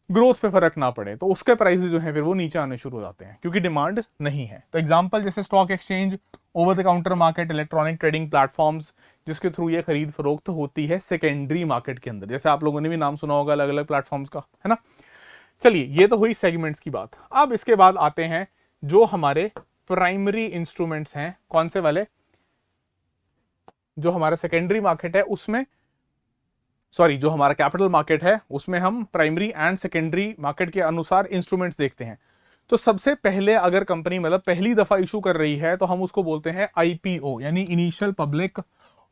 ग्रोथ पे फर्क ना पड़े, तो उसके प्राइसेस जो है फिर वो नीचे आने शुरू हो जाते हैं क्योंकि डिमांड नहीं है। तो एग्जांपल जैसे stock exchange, over the counter market, electronic trading platforms, जिसके थ्रू ये खरीद फरोख्त होती है सेकेंडरी मार्केट के अंदर। जैसे आप लोगों ने भी नाम सुना होगा अलग अलग प्लेटफॉर्म्स का, है ना। चलिए ये तो हुई सेगमेंट्स की बात। अब इसके बाद आते हैं जो हमारे प्राइमरी इंस्ट्रूमेंट्स हैं, कौन से वाले, जो हमारा सेकेंडरी मार्केट है उसमें, सॉरी जो हमारा कैपिटल मार्केट है उसमें हम प्राइमरी एंड सेकेंडरी मार्केट के अनुसार इंस्ट्रूमेंट्स देखते हैं। तो सबसे पहले अगर कंपनी मतलब पहली दफा इशू कर रही है तो हम उसको बोलते हैं आईपीओ यानी initial public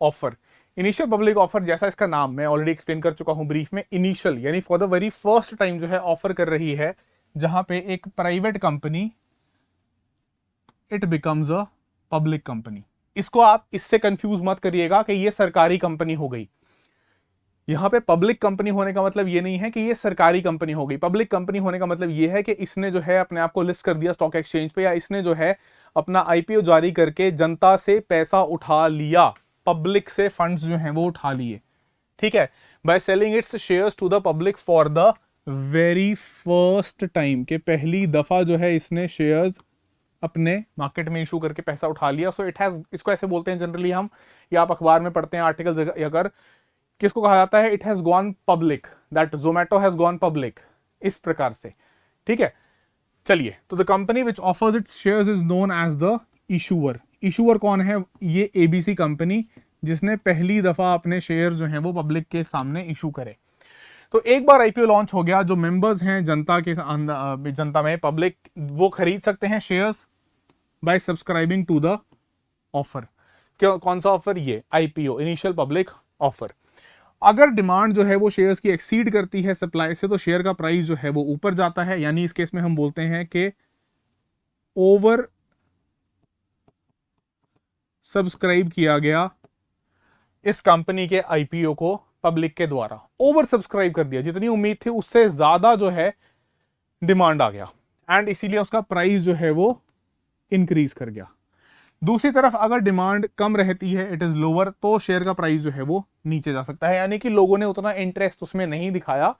offer. Initial public offer जैसा इसका नाम मैं ऑलरेडी एक्सप्लेन कर चुका हूं ब्रीफ में, इनिशियल यानी for the very first time जो है ऑफर कर रही है, जहां पे एक private company it becomes a public company. इसको आप इससे कंफ्यूज मत करिएगा कि ये सरकारी कंपनी हो गई। यहां पे पब्लिक कंपनी होने का मतलब ये नहीं है कि ये सरकारी कंपनी हो गई। पब्लिक कंपनी होने का मतलब ये है कि इसने जो है अपने आप को लिस्ट कर दिया स्टॉक एक्सचेंज पे, या इसने जो है अपना आईपीओ जारी करके जनता से पैसा उठा लिया, पब्लिक से फंड्स जो हैं वो उठा लिए, ठीक है, by selling its shares to the public for the very first time, के पहली दफा जो है इसने शेयर्स अपने मार्केट में इशू करके पैसा उठा लिया। सो इट हैज, इसको ऐसे बोलते हैं जनरली हम, या आप अखबार में पढ़ते हैं आर्टिकल्स अगर, किसको कहा जाता है, it has gone public, that Zomato has gone public, इस प्रकार से, ठीक है। चलिए, तो the company which offers its shares is known as the issuer. Issuer कौन है, ये एबीसी कंपनी, जिसने पहली दफा अपने शेयर जो हैं वो पब्लिक के सामने इशू करे। तो एक बार आईपीओ लॉन्च हो गया, जो मेंबर्स हैं जनता के जनता में पब्लिक, वो खरीद सकते हैं shares by subscribing to the offer. कौन सा ऑफर, ये आईपीओ इनिशियल पब्लिक ऑफर। अगर डिमांड जो है वो शेयर्स की एक्सीड करती है सप्लाई से, तो शेयर का प्राइस जो है वो ऊपर जाता है, यानी इस केस में हम बोलते हैं कि ओवर सब्सक्राइब किया गया इस कंपनी के आईपीओ को पब्लिक के द्वारा, ओवर सब्सक्राइब कर दिया, जितनी उम्मीद थी उससे ज्यादा जो है डिमांड आ गया, एंड इसीलिए उसका प्राइस जो है वो इंक्रीज कर गया। दूसरी तरफ अगर डिमांड कम रहती है, इट इज लोअर, तो शेयर का प्राइस जो है वो नीचे जा सकता है, यानी कि लोगों ने उतना इंटरेस्ट उसमें नहीं दिखाया,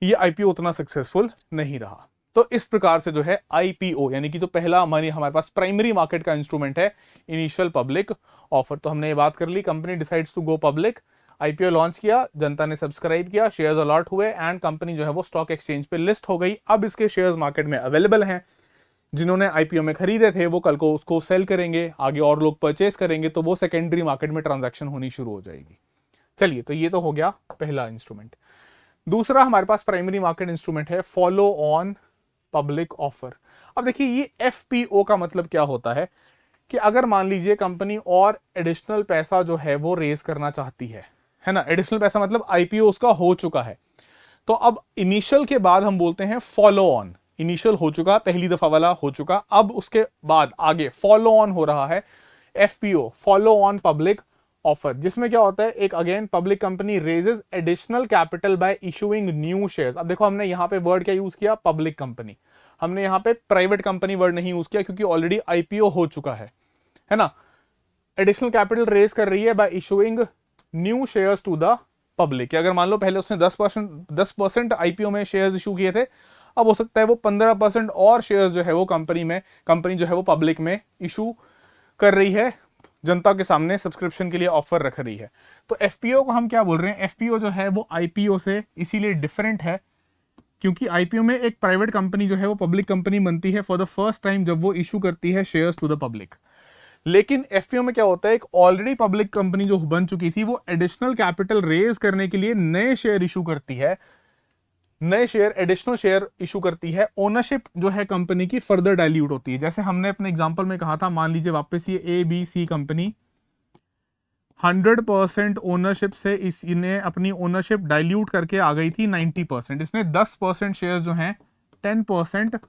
ये आईपीओ उतना सक्सेसफुल नहीं रहा। तो इस प्रकार से जो है आईपीओ यानी कि तो पहला हमारे पास प्राइमरी मार्केट का इंस्ट्रूमेंट है इनिशियल पब्लिक ऑफर। तो हमने ये बात कर ली, company decides to go public, IPO launch किया, जनता ने सब्सक्राइब किया, शेयर्स अलॉट हुए, एंड कंपनी जो है वो स्टॉक एक्सचेंज पे लिस्ट हो गई। अब इसके शेयर्स मार्केट में अवेलेबल हैं, जिन्होंने आईपीओ में खरीदे थे वो कल को उसको सेल करेंगे, आगे और लोग परचेस करेंगे, तो वो सेकेंडरी मार्केट में ट्रांजैक्शन होनी शुरू हो जाएगी। चलिए, तो ये तो हो गया पहला इंस्ट्रूमेंट। दूसरा हमारे पास प्राइमरी मार्केट इंस्ट्रूमेंट है फॉलो ऑन पब्लिक ऑफर। अब देखिए, ये एफपीओ का मतलब क्या होता है कि अगर मान लीजिए कंपनी और एडिशनल पैसा जो है वो रेज करना चाहती है ना, एडिशनल पैसा मतलब आईपीओ उसका हो चुका है, तो अब इनिशियल के बाद हम बोलते हैं फॉलो ऑन। इनिशियल हो चुका, पहली दफा वाला हो चुका, अब उसके बाद आगे फॉलो ऑन हो रहा है FPO, follow on public offer, जिसमें क्या होता है, एक again public company raises additional capital by issuing new shares. अब देखो, हमने यहां पे वर्ड क्या यूज किया, पब्लिक कंपनी, हमने यहां पे प्राइवेट कंपनी वर्ड नहीं यूज किया, क्योंकि ऑलरेडी आईपीओ हो चुका है ना। एडिशनल कैपिटल रेज कर रही है by issuing new shares to the public. अगर मान लो पहले उसने 10% आईपीओ में शेयर्स इशू किए थे, अब हो सकता है वो 15% और शेयर्स जो है वो कंपनी जो है वो पब्लिक में इशू कर रही है, जनता के सामने सब्सक्रिप्शन के लिए ऑफर रख रही है। तो एफपीओ को हम क्या बोल रहे हैं, एफपीओ जो है वो आईपीओ से इसीलिए डिफरेंट है, क्योंकि आईपीओ में एक प्राइवेट कंपनी जो है वो पब्लिक कंपनी बनती है फॉर द फर्स्ट टाइम, जब वो इशू करती है शेयर्स टू द पब्लिक। लेकिन एफपीओ में क्या होता है, एक ऑलरेडी पब्लिक कंपनी जो बन चुकी थी, वो एडिशनल कैपिटल रेज करने के लिए नए शेयर इशू करती है, नए शेयर एडिशनल शेयर इशू करती है, ओनरशिप जो है कंपनी की फर्दर डाइल्यूट होती है। जैसे हमने अपने एग्जांपल में कहा था, मान लीजिए वापस ये A B C company 100% ownership से इसने अपनी ओनरशिप डाइल्यूट करके आ गई थी 90%, इसने 10% शेयर जो हैं 10%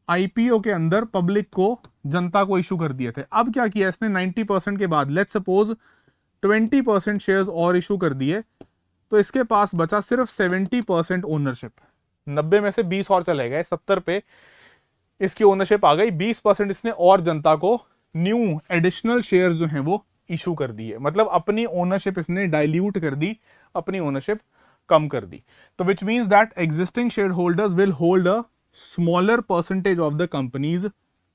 आईपीओ के अंदर पब्लिक को, जनता को इशू कर दिए थे। अब क्या किया इसने, 90% के बाद लेट्स सपोज 20% शेयर्स और इशू कर दिए, तो इसके पास बचा सिर्फ 70% ओनरशिप। 90 में से 20 और चले गए, 70 पे इसकी ओनरशिप आ गई, 20% इसने और जनता को न्यू एडिशनल शेयर जो हैं वो इशू कर दिए, मतलब अपनी ओनरशिप इसने डाइल्यूट कर दी, अपनी ओनरशिप कम कर दी। तो which means that existing share holders will hold a smaller percentage of the companies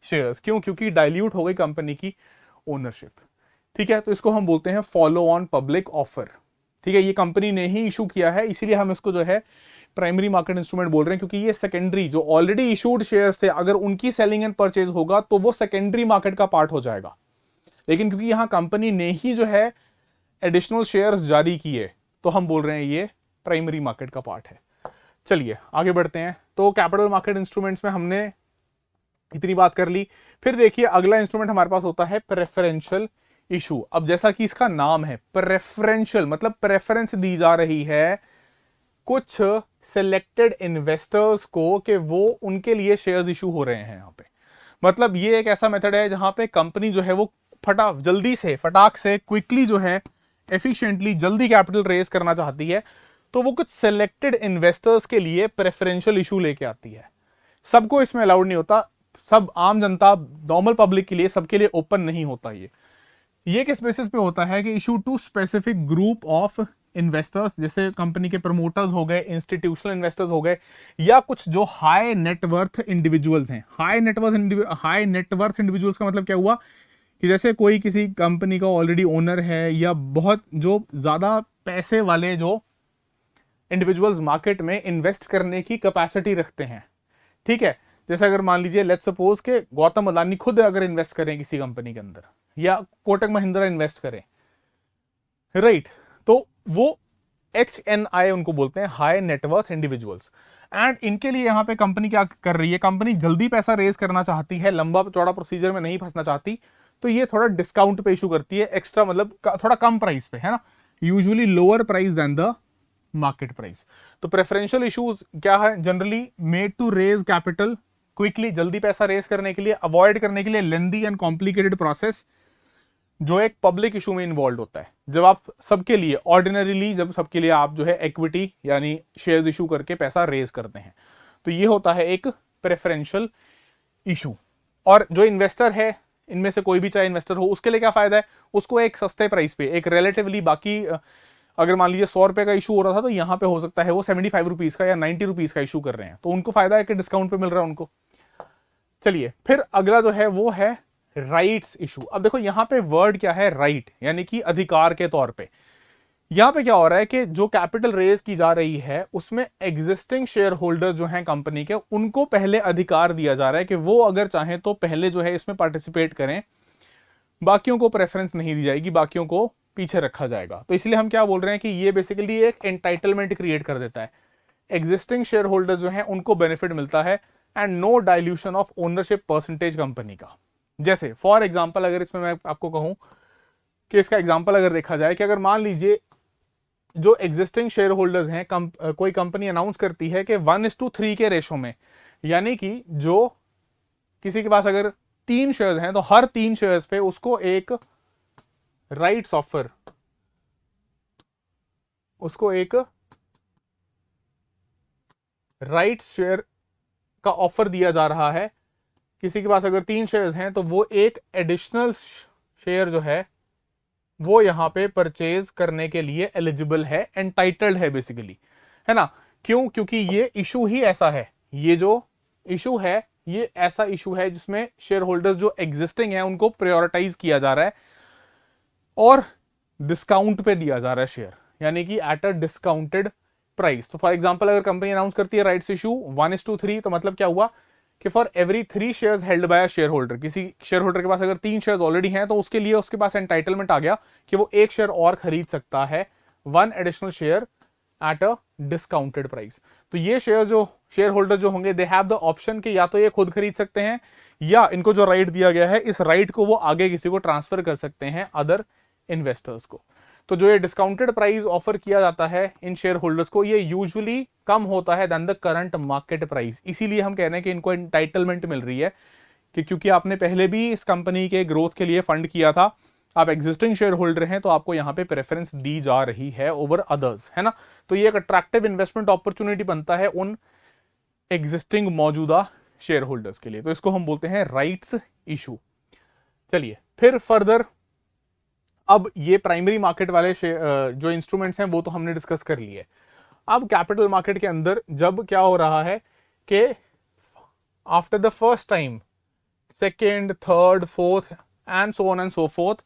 shares. क्यों, क्योंकि डाइल्यूट हो गई कंपनी की ओनरशिप, ठीक है। तो इसको हम बोलते हैं फॉलो ऑन पब्लिक ऑफर, ठीक है। ये कंपनी ने ही इशू किया है, इसीलिए हम इसको जो है प्राइमरी मार्केट इंस्ट्रूमेंट बोल रहे हैं, क्योंकि ये सेकेंडरी जो ऑलरेडी इशूड शेयर्स थे, अगर उनकी सेलिंग एंड परचेज होगा तो वो सेकेंडरी मार्केट का पार्ट हो जाएगा। लेकिन क्योंकि यहां कंपनी ने ही जो है एडिशनल शेयर्स जारी किए, तो हम बोल रहे हैं ये प्राइमरी मार्केट का पार्ट है। चलिए आगे बढ़ते हैं। तो कैपिटल मार्केट इंस्ट्रूमेंट्स में हमने इतनी बात कर ली। फिर देखिए अगला इंस्ट्रूमेंट हमारे पास होता है प्रेफरेंशियल इशू। अब जैसा कि इसका नाम है प्रेफरेंशियल, मतलब प्रेफरेंस दी जा रही है कुछ सिलेक्टेड इन्वेस्टर्स को कि वो उनके लिए शेयर्स इशू हो रहे हैं यहां पे। मतलब ये एक ऐसा मेथड है जहां पे कंपनी जो है वो जल्दी से फटाक से क्विकली जो है एफिशिएंटली जल्दी कैपिटल रेज करना चाहती है, तो वो कुछ सिलेक्टेड इन्वेस्टर्स के लिए प्रेफरेंशियल इशू लेके आती है। सबको इसमें अलाउड नहीं होता, सब आम जनता नॉर्मल पब्लिक के लिए, सबके लिए ओपन नहीं होता। ये किस बेसिस पे होता है कि issue to specific group of investors, जैसे कंपनी के प्रमोटर्स हो गए, इंस्टीट्यूशनल इन्वेस्टर्स हो गए, या कुछ जो हाई नेटवर्थ इंडिविजुअल्स हैं। हाई नेटवर्थ इंडिविजुअल्स का मतलब क्या हुआ कि जैसे कोई किसी कंपनी का ऑलरेडी ओनर है, या बहुत जो ज्यादा पैसे वाले जो इंडिविजुअल्स मार्केट में इन्वेस्ट करने की कैपेसिटी रखते हैं। ठीक है, जैसे अगर मान लीजिए लेट्स सपोज के गौतम अदानी खुद अगर इन्वेस्ट करें किसी कंपनी के अंदर, या कोटक महिंद्रा इन्वेस्ट करें, राइट, तो वो HNI उनको बोलते हैं, हाई नेटवर्थ इंडिविजुअल्स। एंड इनके लिए यहां पे कंपनी क्या कर रही है, कंपनी जल्दी पैसा रेज करना चाहती है, लंबा चौड़ा प्रोसीजर में नहीं फंसना चाहती, तो ये थोड़ा डिस्काउंट पे इशू करती है, एक्स्ट्रा मतलब थोड़ा कम प्राइस पे, है ना, usually lower price than the market price. तो प्रेफरेंशियल इश्यूज क्या है, generally made to raise capital quickly, जल्दी पैसा रेज करने के लिए, अवॉइड करने के लिए लेंदी एंड कॉम्प्लिकेटेड प्रोसेस जो एक पब्लिक इशू में इन्वॉल्व होता है। जब आप सबके लिए ऑर्डिनरीली, जब सबके लिए आप जो है इक्विटी यानी शेयर्स इशू करके पैसा रेज करते हैं, तो ये होता है एक प्रेफरेंशियल इशू। और जो इन्वेस्टर है, इनमें से कोई भी चाहे इन्वेस्टर हो, उसके लिए क्या फायदा है, उसको एक सस्ते प्राइस पे, एक रिलेटिवली, बाकी अगर मान लीजिए 100 रुपए का इशू हो रहा था, तो यहां पे हो सकता है वो 75 रुपीज का या 90 रुपीज का इशू कर रहे हैं, तो उनको फायदा है कि डिस्काउंट पे मिल रहा है उनको। चलिए फिर अगला जो है वो है राइट्स इशू। अब देखो यहां पे वर्ड क्या है, राइट, यानी कि अधिकार के तौर पे। यहां पे क्या हो रहा है कि जो कैपिटल रेज की जा रही है उसमें एग्जिस्टिंग शेयर होल्डर जो हैं कंपनी के, उनको पहले अधिकार दिया जा रहा है कि वो अगर चाहें तो पहले जो है इसमें पार्टिसिपेट करें, बाकियों को प्रेफरेंस नहीं दी जाएगी, बाकियों को पीछे रखा जाएगा। तो इसलिए हम क्या बोल रहे हैं कि ये बेसिकली एक एंटाइटलमेंट क्रिएट कर देता है, एग्जिस्टिंग शेयर होल्डर जो है उनको बेनिफिट मिलता है, and no dilution of ownership percentage company का। जैसे फॉर एग्जांपल अगर इसमें मैं आपको कहूं कि इसका एग्जांपल अगर देखा जाए कि अगर मान लीजिए जो एग्जिस्टिंग शेयर होल्डर्स हैं, कोई कंपनी अनाउंस करती है कि 1:3 के रेशो में, यानी कि जो किसी के पास अगर 3 शेयर्स हैं तो हर 3 शेयर्स पे उसको एक राइट्स ऑफर, उसको एक राइट्स शेयर का ऑफर दिया जा रहा है। किसी के पास अगर 3 शेयर्स हैं तो वो एक एडिशनल शेयर जो है वो यहां पे परचेज करने के लिए एलिजिबल है, एंटाइटल्ड है बेसिकली, है ना। क्यों? क्योंकि ये इशू ही ऐसा है, ये जो इशू है ये ऐसा इशू है जिसमें शेयर होल्डर्स जो एग्जिस्टिंग है उनको प्रायोरिटाइज किया जा रहा है और डिस्काउंट पे दिया जा रहा है शेयर, यानी कि एट अ डिस्काउंटेड प्राइस। तो फॉर एग्जांपल अगर कंपनी अनाउंस करती है राइट्स इशू 1:3, तो मतलब क्या हुआ कि for every 3 shares held by a share holder, किसी शेयर होल्डर के पास अगर 3 शेयर्स ऑलरेडी हैं तो उसके लिए उसके पास एंटाइटलमेंट आ गया कि वो एक शेयर और खरीद सकता है, 1 additional share at a discounted price. तो ये शेयर होल्डर जो होंगे दे हैव द ऑप्शन कि या तो ये खुद खरीद सकते हैं, या इनको जो राइट दिया गया है इस राइट को वो आगे किसी को ट्रांसफर कर सकते हैं, अदर इन्वेस्टर्स को। तो जो ये डिस्काउंटेड प्राइस ऑफर किया जाता है इन शेयर होल्डर्स को, ये यूजुअली कम होता है than the current market price. इसीलिए हम कह रहे हैं कि इनको एंटाइटलमेंट मिल रही है कि क्योंकि आपने पहले भी इस कंपनी के ग्रोथ के लिए फंड किया था, आप एग्जिस्टिंग शेयर होल्डर हैं, तो आपको यहां पे प्रेफरेंस दी जा रही है ओवर अदर्स, है ना। तो ये एक अट्रैक्टिव इन्वेस्टमेंट अपॉर्चुनिटी बनता है उन एग्जिस्टिंग मौजूदा शेयर होल्डर्स के लिए। तो इसको हम बोलते हैं राइट्स इशू। चलिए फिर फर्दर, अब ये प्राइमरी मार्केट वाले जो इंस्ट्रूमेंट्स हैं वो तो हमने डिस्कस कर लिए। अब कैपिटल मार्केट के अंदर जब क्या हो रहा है कि after the first time, second, third, fourth and so on and so fourth,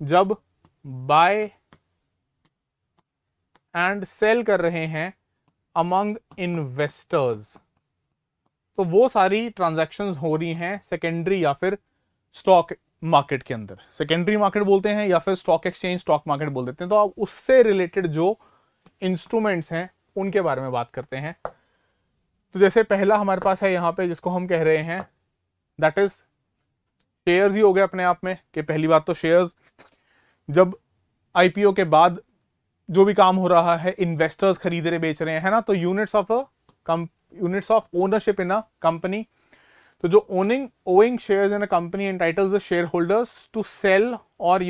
जब बाय एंड सेल कर रहे हैं अमंग इन्वेस्टर्स, तो वो सारी ट्रांजैक्शंस हो रही हैं सेकेंडरी या फिर स्टॉक मार्केट के अंदर। सेकेंडरी मार्केट बोलते हैं या फिर स्टॉक एक्सचेंज, स्टॉक मार्केट बोल देते हैं। तो आप उससे रिलेटेड जो इंस्ट्रूमेंट्स हैं उनके बारे में बात करते हैं। तो जैसे पहला हमारे पास है यहाँ पे जिसको हम कह रहे हैं दैट इज शेयर्स ही हो गए अपने आप में, कि पहली बात तो शेयर्स जब आईपीओ के बाद जो भी काम हो रहा है, इन्वेस्टर्स खरीद रहे बेच रहे हैं, है ना, तो units of ownership in a company, तो जो owning shares in a company entitles the share holders to sell और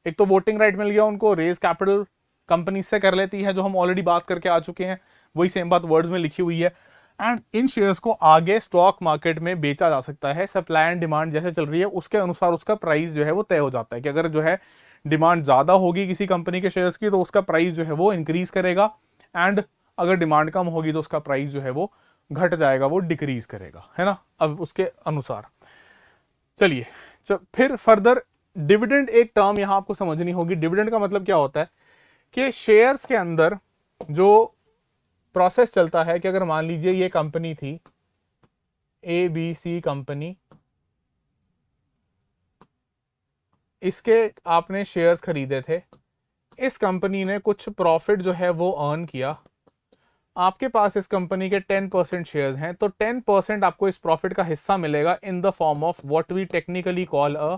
एक तो वोटिंग राइट मिल गया उनको, रेज कैपिटल कंपनी से कर लेती है, जो हम ऑलरेडी बात करके आ चुके हैं, वही सेम बात वर्ड्स में लिखी हुई है। एंड इन शेयर्स को आगे स्टॉक मार्केट में बेचा जा सकता है, सप्लाई एंड डिमांड जैसे चल रही है उसके अनुसार उसका प्राइस जो है वो तय हो जाता है, कि अगर जो है डिमांड ज्यादा होगी किसी कंपनी के शेयर्स की तो उसका प्राइस जो है वो इंक्रीज करेगा, एंड अगर डिमांड कम होगी तो उसका प्राइस जो है वो घट जाएगा, वो डिक्रीज करेगा, है ना, अब उसके अनुसार। चलिए फिर फर्दर डिविडेंड एक टर्म यहां आपको समझनी होगी। डिविडेंड का मतलब क्या होता है कि शेयर्स के अंदर जो प्रोसेस चलता है कि अगर मान लीजिए ये कंपनी थी ABC कंपनी, इसके आपने शेयर्स खरीदे थे, इस कंपनी ने कुछ प्रॉफिट जो है वो अर्न किया, आपके पास इस कंपनी के 10% शेयर्स हैं, तो 10% आपको इस प्रॉफिट का हिस्सा मिलेगा in the form of what we technically call a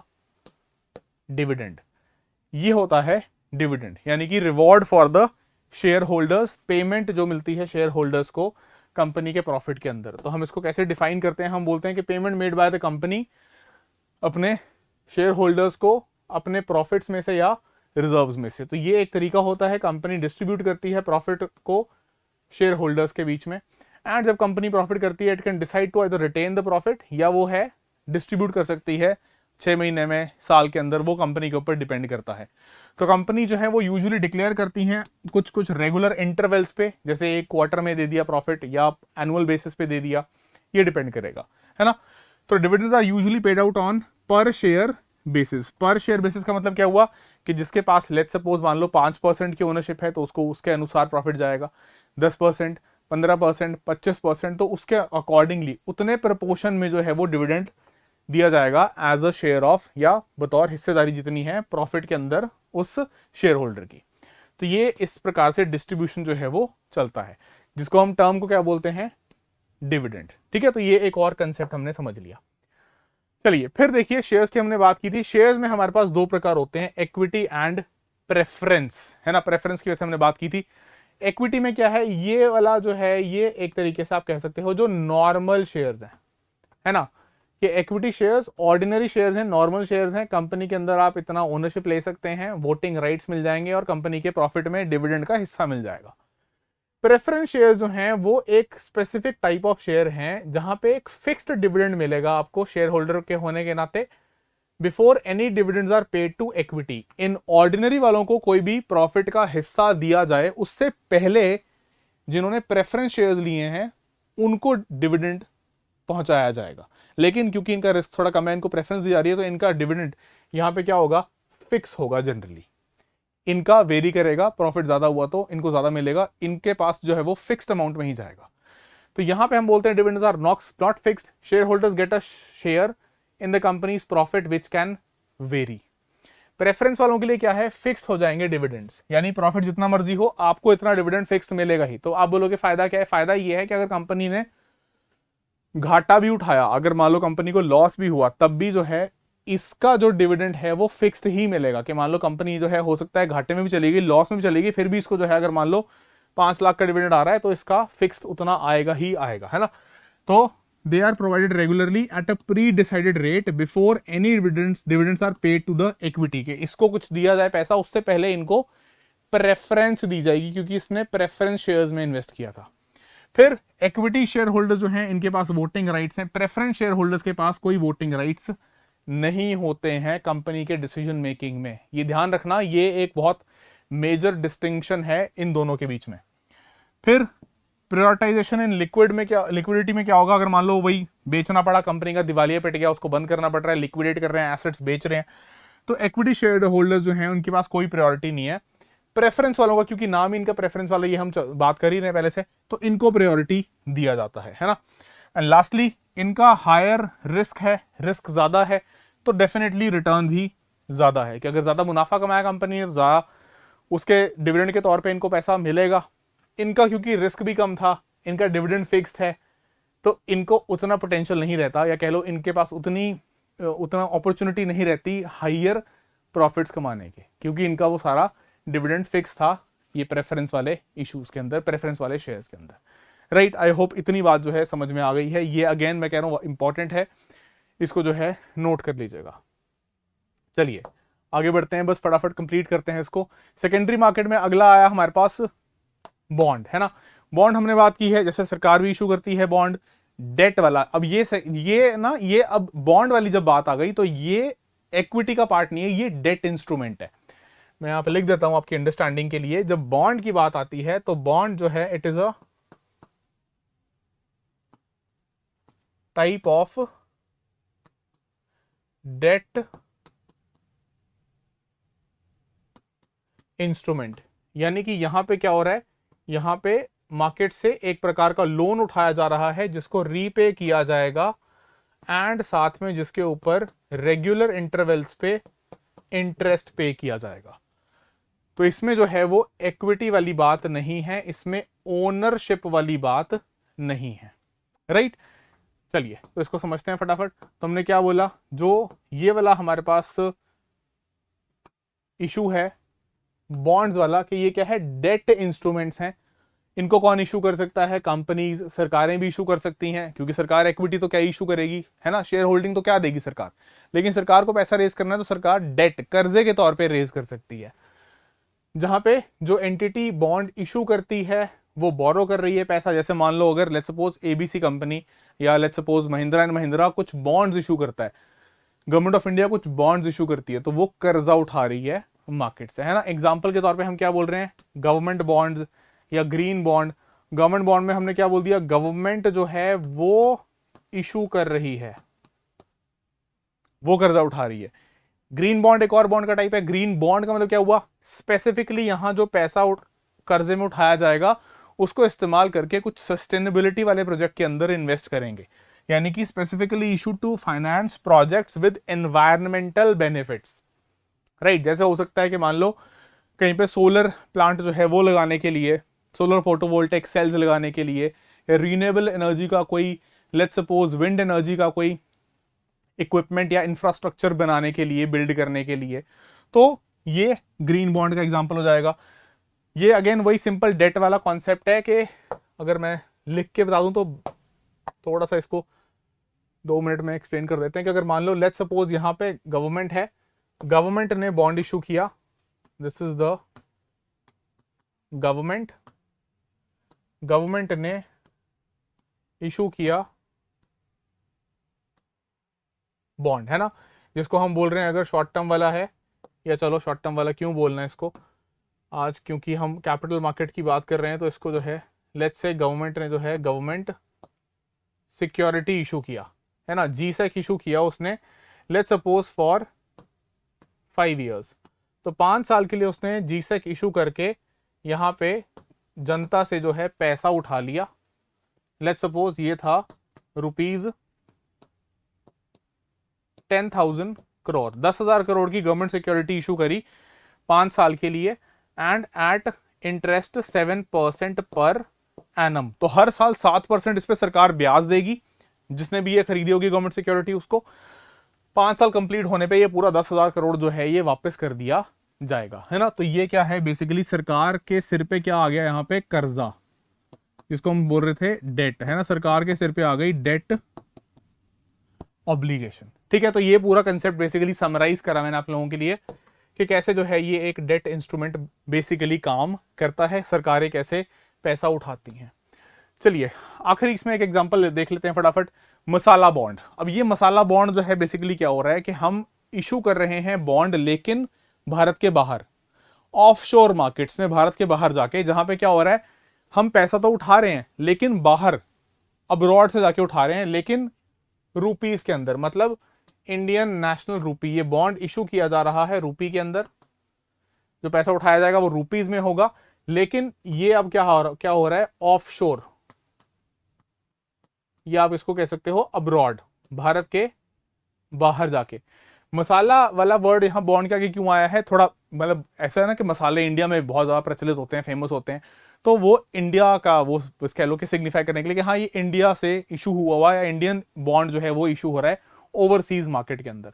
dividend. ये होता है डिविडेंड, यानी कि reward for the share holders, payment जो मिलती है शेयर होल्डर्स को कंपनी के प्रॉफिट के अंदर। तो हम इसको कैसे डिफाइन करते हैं, हम बोलते हैं कि payment made by the company अपने शेयर होल्डर्स को अपने प्रॉफिट्स में से या रिजर्व्स में से। तो ये एक तरीका होता है, कंपनी डिस्ट्रीब्यूट करती है प्रॉफिट को शेयर होल्डर्स के बीच में, एंड जब कंपनी प्रॉफिट करती है it can decide to either retain the profit, या वो है डिस्ट्रीब्यूट कर सकती है 6 महीने में, साल के अंदर, वो कंपनी के ऊपर डिपेंड करता है। तो कंपनी जो है वो यूजुअली डिक्लेयर करती हैं कुछ कुछ रेगुलर इंटरवल्स पे, जैसे एक क्वार्टर में दे दिया प्रॉफिट या एनुअल बेसिस पे दे दिया, ये डिपेंड करेगा, है ना। तो dividends are usually paid out on per share basis. Per share basis का मतलब क्या हुआ कि जिसके पास लेट्स सपोज मान लो 5% की ओनरशिप है तो उसको उसके अनुसार प्रॉफिट जाएगा, 10%, 15%, 25%, तो उसके अकॉर्डिंगली उतने प्रपोर्शन में जो है वो डिविडेंड दिया जाएगा एज अ शेयर ऑफ, या बतौर हिस्सेदारी जितनी है प्रॉफिट के अंदर उस शेयर होल्डर की। तो ये इस प्रकार से डिस्ट्रीब्यूशन जो है वो चलता है, जिसको हम टर्म को क्या बोलते हैं, डिविडेंड। ठीक है, तो ये एक और कंसेप्ट हमने समझ लिया। चलिए फिर देखिए शेयर्स की हमने बात की थी। शेयर्स में हमारे पास दो प्रकार होते हैं, इक्विटी एंड प्रेफरेंस, है ना। प्रेफरेंस की वजह से हमने बात की थी। इक्विटी में क्या है, ये वाला जो है ये एक तरीके से आप कह सकते हो जो नॉर्मल शेयर्स हैं, है ना, कि इक्विटी शेयर्स ऑर्डिनरी शेयर्स हैं, नॉर्मल शेयर्स हैं, कंपनी के अंदर आप इतना ओनरशिप ले सकते हैं, वोटिंग राइट्स मिल जाएंगे और कंपनी के प्रॉफिट में डिविडेंड का हिस्सा मिल जाएगा। प्रेफरेंस शेयर जो हैं वो एक स्पेसिफिक टाइप ऑफ शेयर हैं जहां पे एक फिक्स्ड डिविडेंड मिलेगा आपको शेयर होल्डर के होने के नाते, before any dividends are paid to equity. इन ऑर्डिनरी वालों को कोई भी प्रॉफिट का हिस्सा दिया जाए उससे पहले जिन्होंने प्रेफरेंस शेयर्स लिए हैं उनको डिविडेंड पहुंचाया जाएगा, लेकिन क्योंकि इनका रिस्क थोड़ा कम है, इनको प्रेफरेंस दी जा रही है, तो इनका डिविडेंड यहां पे क्या होगा, फिक्स होगा। जनरली इनका वेरी करेगा, प्रॉफिट ज्यादा हुआ तो इनको ज्यादा मिलेगा, इनके पास जो है वो फिक्स्ड अमाउंट में ही जाएगा। तो यहां पे हम बोलते हैं dividends are not fixed, share holders get a share in the company's profit which can vary. Preference वालों के लिए क्या है, फिक्स्ड हो जाएंगे डिविडेंड्स, यानी प्रॉफिट जितना मर्जी हो आपको इतना डिविडेंड फिक्स्ड मिलेगा ही। तो आप बोलोगे फायदा क्या है, फायदा ये है कि अगर कंपनी ने घाटा भी उठाया, अगर मान लो कंपनी को लॉस भी हुआ, तब भी जो है इसका जो डिविडेंड है वो फिक्स्ड ही मिलेगा। कि मान लो कंपनी जो है हो सकता है घाटे में भी चलेगी, लॉस में भी चलेगी, फिर भी इसको जो है अगर मान लो 5 लाख का डिविडेंड आ रहा है तो इसका फिक्स्ड उतना आएगा ही आएगा, है ना। तो they are provided regularly at a pre decided rate before any dividends are paid to the equity. के इसको कुछ दिया जाए पैसा उससे पहले इनको प्रेफरेंस दी जाएगी क्योंकि इसने प्रेफरेंस शेयर्स में इन्वेस्ट किया था। फिर इक्विटी शेयर होल्डर्स जो हैं इनके पास वोटिंग राइट्स हैं, प्रेफरेंस शेयर होल्डर्स के पास कोई वोटिंग राइट्स नहीं होते हैं कंपनी के डिसीजन मेकिंग में। ये ध्यान रखना, ये एक बहुत मेजर डिस्टिंक्शन है इन दोनों के बीच में। फिर प्रायोरिटाइजेशन इन लिक्विड में क्या, लिक्विडिटी में क्या होगा, अगर मान लो वही बेचना पड़ा, कंपनी का दिवालिया पिट गया, उसको बंद करना पड़ रहा है, लिक्विडेट कर रहे हैं, एसेट्स बेच रहे हैं, तो इक्विटी शेयर होल्डर्स जो हैं उनके पास कोई प्रायोरिटी नहीं है। प्रेफरेंस वालों का, क्योंकि नाम ही इनका प्रेफरेंस वाला, ये हम बात कर ही रहे हैं पहले से, तो इनको प्रायोरिटी दिया जाता है ना। एंड लास्टली इनका हायर रिस्क है, रिस्क ज्यादा है तो डेफिनेटली रिटर्न भी ज्यादा है, कि अगर ज्यादा मुनाफा कमाया कंपनी ने तो ज्यादा उसके डिविडेंड के तौर पे इनको पैसा मिलेगा। इनका क्योंकि रिस्क भी कम था इनका डिविडेंड फिक्स्ड है, तो इनको उतना पोटेंशियल नहीं रहता, या कह लो इनके पास उतना अपॉर्चुनिटी नहीं रहती हाइयर प्रॉफिट्स कमाने के, क्योंकि इनका वो सारा डिविडेंड फिक्स था ये प्रेफरेंस वाले इश्यूज के अंदर, प्रेफरेंस वाले शेयर्स के अंदर। राइट, आई होप इतनी बात जो है समझ में आ गई है। ये अगेन मैं कह रहा हूँ इंपॉर्टेंट है, इसको जो है नोट कर लीजिएगा। चलिए आगे बढ़ते हैं, बस फटाफट कंप्लीट करते हैं इसको। सेकेंडरी मार्केट में अगला आया हमारे पास बॉन्ड, है ना। बॉन्ड हमने बात की है, जैसे सरकार भी इशू करती है बॉन्ड, डेट वाला। अब ये अब बॉन्ड वाली जब बात आ गई तो ये इक्विटी का पार्ट नहीं है, ये डेट इंस्ट्रूमेंट है। मैं यहां पे लिख देता हूं आपकी अंडरस्टैंडिंग के लिए। जब बॉन्ड की बात आती है तो बॉन्ड जो है it is a type of debt instrument, यानी कि यहां पे क्या हो रहा है, यहां पे मार्केट से एक प्रकार का लोन उठाया जा रहा है जिसको रीपे किया जाएगा, एंड साथ में जिसके ऊपर रेगुलर इंटरवल्स पे इंटरेस्ट पे किया जाएगा। तो इसमें जो है वो इक्विटी वाली बात नहीं है, इसमें ओनरशिप वाली बात नहीं है। राइट, चलिए तो इसको समझते हैं फटाफट। तो हमने क्या बोला, जो ये वाला हमारे पास इशू है बॉन्ड्स वाला, कि ये क्या है, डेट इंस्ट्रूमेंट्स हैं। इनको कौन इशू कर सकता है, कंपनीज, सरकारें भी इशू कर सकती हैं, क्योंकि सरकार इक्विटी तो क्या इशू करेगी, है ना, शेयर होल्डिंग तो क्या देगी सरकार। लेकिन सरकार को पैसा रेज करना है तो सरकार डेट, कर्जे के तौर पे रेज कर सकती है। जहां पे जो एंटिटी बॉन्ड इशू करती है वो बोरो कर रही है पैसा, जैसे मान लो अगर लेट्स सपोज एबीसी कंपनी या let's suppose Mahindra and Mahindra कुछ बॉन्ड्स इशू करता है, गवर्नमेंट ऑफ इंडिया कुछ बॉन्ड्स इशू करती है, तो वो कर्जा उठा रही है मार्केट से, है ना। एग्जाम्पल के तौर पे हम क्या बोल रहे हैं, गवर्नमेंट बॉन्ड्स या ग्रीन बॉन्ड। गवर्नमेंट बॉन्ड में हमने क्या बोल दिया, गवर्नमेंट जो है वो इशू कर रही है, वो कर्जा उठा रही है। ग्रीन बॉन्ड एक और बॉन्ड का टाइप है। ग्रीन बॉन्ड का मतलब क्या हुआ, स्पेसिफिकली यहां जो पैसा कर्जे में उठाया जाएगा उसको इस्तेमाल करके कुछ सस्टेनेबिलिटी वाले प्रोजेक्ट के अंदर इन्वेस्ट करेंगे, यानी कि specifically issue to finance projects with environmental benefits. Right, जैसे हो सकता है कि मान लो कहीं पे सोलर प्लांट जो है वो लगाने के लिए, सोलर फोटोवोल्टेक सेल्स लगाने के लिए, या रीन्यूएबल एनर्जी का कोई, लेट्स सपोज विंड एनर्जी का कोई इक्विपमेंट या इंफ्रास्ट्रक्चर बनाने के लिए, बिल्ड करने के लिए, तो ये ग्रीन बॉन्ड का एग्जांपल हो जाएगा। ये अगेन वही सिंपल डेट वाला कॉन्सेप्ट है कि अगर मैं लिख के बता दूं तो थोड़ा सा इसको 2 मिनट में एक्सप्लेन कर देते हैं कि अगर मान लो लेट्स सपोज यहां पे गवर्नमेंट है, गवर्नमेंट ने बॉन्ड इशू किया, दिस इज द गवर्नमेंट ने इशू किया बॉन्ड, है ना, जिसको हम बोल रहे हैं अगर शॉर्ट टर्म वाला है, या चलो शॉर्ट टर्म वाला क्यों बोलना है इसको आज, क्योंकि हम कैपिटल मार्केट की बात कर रहे हैं, तो इसको जो है लेट्स से गवर्नमेंट ने जो है गवर्नमेंट सिक्योरिटी इशू किया, है ना, जीसेक इशू किया उसने, लेट्स सपोज फॉर 5 years। तो 5 साल के लिए उसने जीसेक इशू करके यहां पे जनता से जो है पैसा उठा लिया। लेट्स सपोज ये था ₹10,000 करोड़, 10,000 करोड़ की गवर्नमेंट सिक्योरिटी इशू करी 5 साल के लिए, and eight interest 7% per annum. तो हर साल 7% इस पे सरकार ब्याज देगी, जिसने भी ये खरीदी होगी गवर्नमेंट सिक्योरिटी उसको। 5 साल कंप्लीट होने पे ये पूरा 10,000 करोड़ जो है ये वापस कर दिया जाएगा, है ना। तो ये क्या है, बेसिकली सरकार के सिर पे क्या आ गया यहाँ पे, कर्जा, जिसको हम बोल रहे थे डेट, है ना, सरकार के सिर पे आ गई डेट ऑब्लिगेशन। ठीक है, तो ये पूरा कंसेप्ट बेसिकली समराइज करा मैंने आप लोगों के लिए कि कैसे जो है ये एक डेट इंस्ट्रूमेंट बेसिकली काम करता है, सरकारें कैसे पैसा उठाती हैं। चलिए आखिरी इसमें एक एग्जांपल देख लेते हैं फटाफट, मसाला बॉन्ड। अब ये मसाला बॉन्ड जो है बेसिकली क्या हो रहा है कि हम इशू कर रहे हैं बॉन्ड, लेकिन भारत के बाहर, ऑफशोर मार्केट्स में, भारत के बाहर जाके, जहां पे क्या हो रहा है, हम पैसा तो उठा रहे हैं लेकिन बाहर अब्रॉड से जाके उठा रहे हैं, लेकिन रूपीज के अंदर, मतलब इंडियन नेशनल रूपी, ये बॉन्ड इशू किया जा रहा है रूपी के अंदर, जो पैसा उठाया जाएगा वो रूपीज में होगा, लेकिन ये अब क्या हो रहा है, ऑफशोर, या आप इसको कह सकते हो अब्रॉड, भारत के बाहर जाके। मसाला वाला वर्ड यहां बॉन्ड के आगे क्यों आया है, थोड़ा मतलब ऐसा है ना कि मसाले इंडिया में बहुत ज्यादा प्रचलित होते हैं, फेमस होते हैं, तो वो इंडिया का वो कह लो कि सिग्निफाई करने के लिए कि हाँ ये इंडिया से इशू हुआ या इंडियन बॉन्ड जो है वो इशू हो रहा है ओवरसीज मार्केट के अंदर।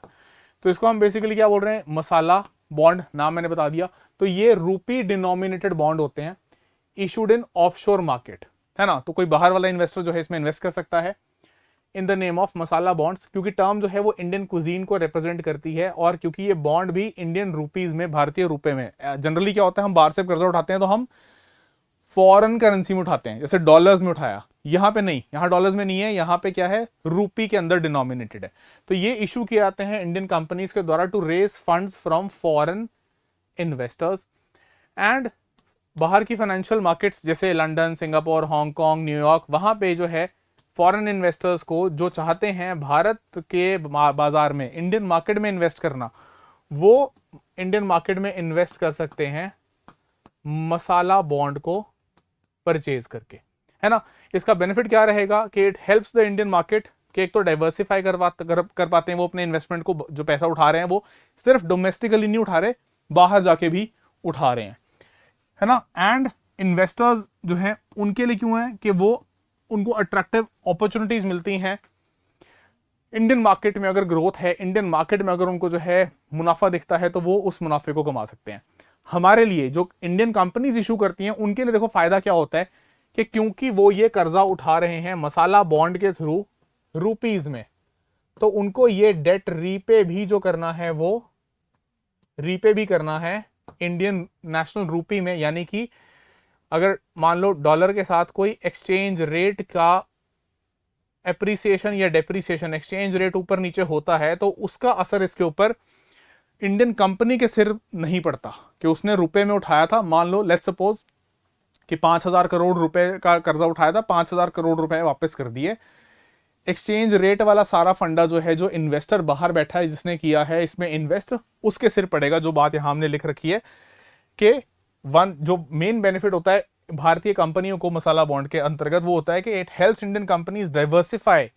तो इसको हम बेसिकली क्या बोल रहे हैं, मसाला बॉन्ड, नाम मैंने बता दिया। तो ये रूपी डिनोमिनेटेड बॉन्ड होते हैं, इशूड इन ऑफशोर मार्केट, है ना। तो कोई बाहर वाला इन्वेस्टर जो है इसमें इन्वेस्ट कर सकता है in the name of masala bonds, क्योंकि टर्म जो है वो इंडियन कुजीन को रिप्रेजेंट करती है, और क्योंकि ये बॉन्ड भी इंडियन रुपीज में, भारतीय रुपए में, जनरली क्या होता है हम बाहर से कर्जा उठाते हैं तो हम फॉरेन करेंसी में उठाते हैं, जैसे डॉलर्स में उठाया, यहां पे नहीं, यहां डॉलर्स में नहीं है, यहां पे क्या है, रूपी के अंदर डिनोमिनेटेड है। तो ये इशू किए जाते हैं इंडियन कंपनीज के द्वारा to raise funds from foreign investors. And बाहर की फाइनेंशियल मार्केट्स जैसे लंदन, सिंगापुर, हांगकांग, न्यूयॉर्क, वहां पे जो है फॉरेन इन्वेस्टर्स को जो चाहते हैं भारत के बाजार में, इंडियन मार्केट में इन्वेस्ट करना, वो इंडियन मार्केट में इन्वेस्ट कर सकते हैं मसाला बॉन्ड को परचेज करके, है ना। इसका बेनिफिट क्या रहेगा कि it helps the Indian market, कि एक तो डाइवर्सिफाई कर पाते हैं वो अपने इन्वेस्टमेंट को, जो पैसा उठा रहे हैं वो सिर्फ डोमेस्टिकली नहीं उठा रहे, बाहर जाके भी उठा रहे हैं, है ना। एंड इन्वेस्टर्स जो हैं उनके लिए क्यों है कि वो, उनको अट्रैक्टिव अपॉर्चुनिटीज मिलती हैं इंडियन मार्केट में। अगर ग्रोथ है इंडियन मार्केट में, अगर उनको जो है मुनाफा दिखता है तो वो उस मुनाफे को कमा सकते हैं। हमारे लिए जो इंडियन कंपनीज इशू करती हैं उनके लिए देखो फायदा क्या होता है कि क्योंकि वो ये कर्जा उठा रहे हैं मसाला बॉन्ड के थ्रू रुपीज में, तो उनको ये डेट रीपे भी जो करना है वो रीपे भी करना है इंडियन नेशनल रूपी में। यानी कि अगर मान लो डॉलर के साथ कोई एक्सचेंज रेट का एप्रिसिएशन या डेप्रिसिएशन, एक्सचेंज रेट ऊपर नीचे होता है, तो उसका असर इसके ऊपर इंडियन कंपनी के सिर नहीं पड़ता कि उसने रुपए में उठाया था। मान लो लेट्स सपोज कि 5,000 करोड़ रुपए का कर्जा उठाया था, 5,000 करोड़ रुपए वापस कर दिए। एक्सचेंज रेट वाला सारा फंडा जो है, जो इन्वेस्टर बाहर बैठा है जिसने किया है इसमें इन्वेस्ट, उसके सिर पड़ेगा। जो बात यहां हमने लिख रखी है कि जो मेन बेनिफिट होता है भारतीय कंपनियों को मसाला बॉन्ड के अंतर्गत, वो होता है कि it helps Indian companies diversify,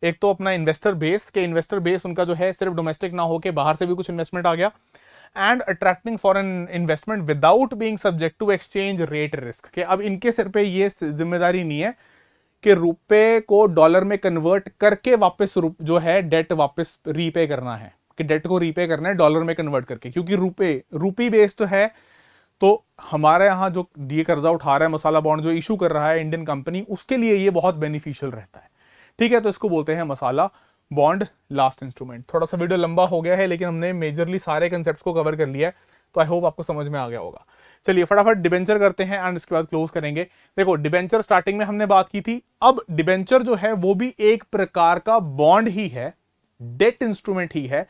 एक तो अपना इन्वेस्टर बेस उनका जो है सिर्फ डोमेस्टिक ना हो के बाहर से भी कुछ इन्वेस्टमेंट आ गया, and attracting foreign investment without being subject to exchange rate risk, कि अब इनके सिर पे ये जिम्मेदारी नहीं है कि रुपए को डॉलर में कन्वर्ट करके वापस जो है डेट वापस रीपे करना है, कि डेट को रीपे करना है डॉलर में कन्वर्ट करके, क्योंकि रूपी बेस्ड है। तो हमारे यहां जो ये कर्जा उठा रहा है मसाला बॉन्ड, जो इशू कर रहा है इंडियन कंपनी, उसके लिए ये बहुत बेनिफिशियल रहता है, ठीक है। तो इसको बोलते हैं मसाला बॉन्ड लास्ट इंस्ट्रूमेंट। थोड़ा सा वीडियो लंबा हो गया है, लेकिन हमने मेजरली सारे कंसेप्ट्स को कवर कर लिया है, तो आई होप आपको समझ में आ गया होगा। चलिए फटाफट डिबेंचर करते हैं एंड इसके बाद क्लोज करेंगे। देखो डिबेंचर स्टार्टिंग में हमने बात की थी, अब डिबेंचर जो है वो भी एक प्रकार का बॉन्ड ही है, डेट इंस्ट्रूमेंट ही है।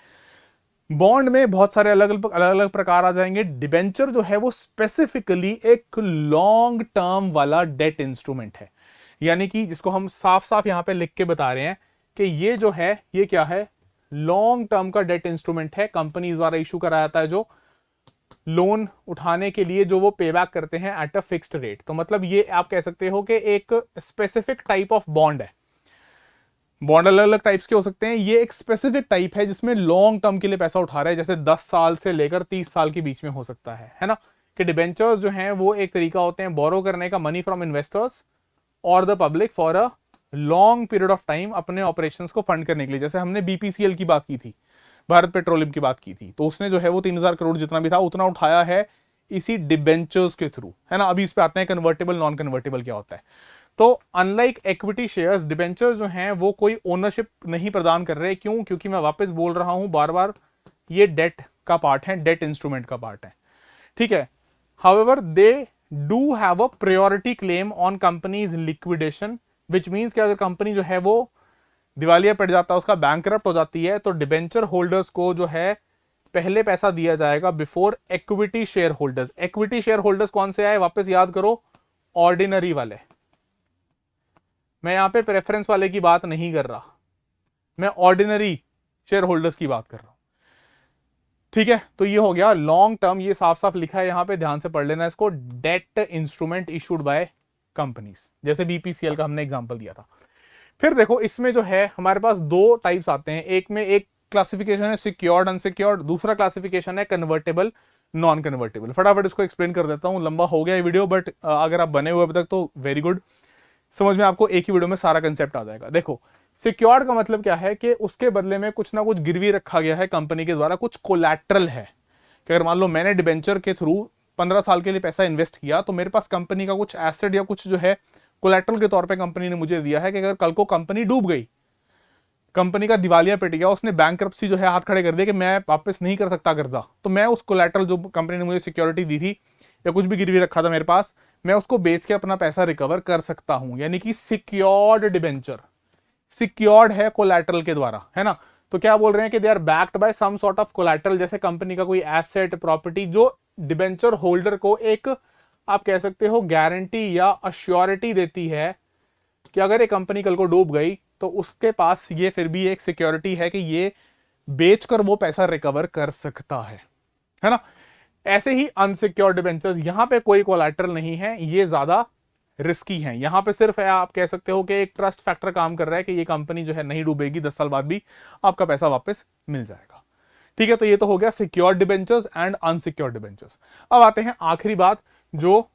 बॉन्ड में बहुत सारे अलग अलग प्रकार आ जाएंगे, डिबेंचर जो है वो स्पेसिफिकली एक लॉन्ग टर्म वाला डेट इंस्ट्रूमेंट है। यानी कि जिसको हम साफ साफ यहां पे लिख के बता रहे हैं कि ये जो है ये क्या है, लॉन्ग टर्म का डेट इंस्ट्रूमेंट है, कंपनी द्वारा इशू कराया जाता है, जो लोन उठाने के लिए जो वो पे बैक करते हैं एट अ फिक्स्ड रेट। तो मतलब ये आप कह सकते हो कि एक स्पेसिफिक टाइप ऑफ बॉन्ड है। बॉन्ड अलग अलग टाइप्स के हो सकते हैं, ये एक स्पेसिफिक टाइप है जिसमें लॉन्ग टर्म के लिए पैसा उठा रहा है, जैसे 10 साल से लेकर 30 साल के बीच में हो सकता है ना। कि डिबेंचर्स जो हैं वो एक तरीका होते हैं बोरो करने का मनी फ्रॉम इन्वेस्टर्स और the public for a long period of time, अपने ऑपरेशंस को फंड करने के लिए। जैसे हमने बीपीसीएल की बात की थी, भारत पेट्रोलियम की बात की थी, तो उसने जो है वो 3,000 करोड़ जितना भी था उतना उठाया है इसी डिबेंचर्स के थ्रू, है ना। अभी इस पे आते हैं कन्वर्टेबल नॉन कन्वर्टेबल क्या होता है। तो अनलाइक इक्विटी शेयर्स, डिबेंचर जो हैं वो कोई ओनरशिप नहीं प्रदान कर रहे। क्यों? क्योंकि मैं वापस बोल रहा हूं बार बार, ये डेट का पार्ट है, डेट इंस्ट्रूमेंट का पार्ट है, ठीक है। However they do have a priority claim on companies liquidation, which means कि अगर कंपनी जो है वो दिवालिया पड़ जाता है, उसका बैंकरप्ट हो जाती है, तो डिबेंचर होल्डर्स को जो है पहले पैसा दिया जाएगा before equity share holders. Equity share holders कौन से आए, वापस याद करो, ऑर्डिनरी वाले। मैं यहां पे प्रेफरेंस वाले की बात नहीं कर रहा, मैं ऑर्डिनरी शेयर होल्डर्स की बात कर रहा हूं, ठीक है। तो ये हो गया लॉन्ग टर्म, ये साफ साफ लिखा है यहां पे, ध्यान से पढ़ लेना इसको, debt instrument issued by companies, जैसे बीपीसीएल का हमने एग्जांपल दिया था। फिर देखो इसमें जो है हमारे पास दो टाइप्स आते हैं, एक में एक क्लासिफिकेशन है सिक्योर्ड अनसिक्योर्ड, दूसरा क्लासिफिकेशन है कन्वर्टेबल नॉन कन्वर्टेबल। फटाफट इसको एक्सप्लेन कर देता हूं, लंबा हो गया ये वीडियो, बट अगर आप बने हुए अभी तक तो वेरी गुड, समझ में आपको एक ही वीडियो में सारा कंसेप्ट आ जाएगा। देखो, सिक्योर्ड का मतलब क्या है कि उसके बदले में कुछ ना कुछ गिरवी रखा गया है कंपनी के द्वारा, कुछ कोलैटरल है कि अगर मान लो मैंने डिबेंचर के थ्रू 15 साल के लिए पैसा इन्वेस्ट किया तो मेरे पास कंपनी का कुछ एसेट या कुछ जो है कोलैटरल के तौर पे कंपनी ने मुझे दिया है कि अगर कल को कंपनी डूब गई, कंपनी का दिवालिया पिट गया, उसने बैंकरप्सी जो है हाथ खड़े कर दिए कि मैं वापस नहीं कर सकता कर्जा, तो मैं उस कोलैटरल जो कंपनी ने मुझे सिक्योरिटी दी थी या कुछ भी गिरवी रखा था मेरे पास, मैं उसको बेच के अपना पैसा रिकवर कर सकता हूं। यानी कि सिक्योर्ड डिबेंचर, सिक्योर्ड है कोलैटरल के द्वारा, है ना। तो क्या बोल रहे हैं कि they are backed by some sort of collateral, जैसे कंपनी का कोई एसेट प्रॉपर्टी जो डिबेंचर होल्डर को एक, आप कह सकते हो, गारंटी या अश्योरिटी देती है कि अगर ये कंपनी कल को डूब गई तो उसके पास ये फिर भी एक सिक्योरिटी है कि ये बेचकर वो पैसा रिकवर कर सकता है ना। ऐसे ही अनसिक्योर्ड डिबेंचर्स, यहां पे कोई कोलैटरल नहीं है, ये ज्यादा रिस्की हैं। यहां पे सिर्फ आप कह सकते हो कि एक ट्रस्ट फैक्टर काम कर रहा है कि ये कंपनी जो है नहीं डूबेगी, 10 साल बाद भी आपका पैसा वापस मिल जाएगा। ठीक है, तो ये तो हो गया secured debentures and unsecured debentures. अब आते हैं आखिरी बात, जो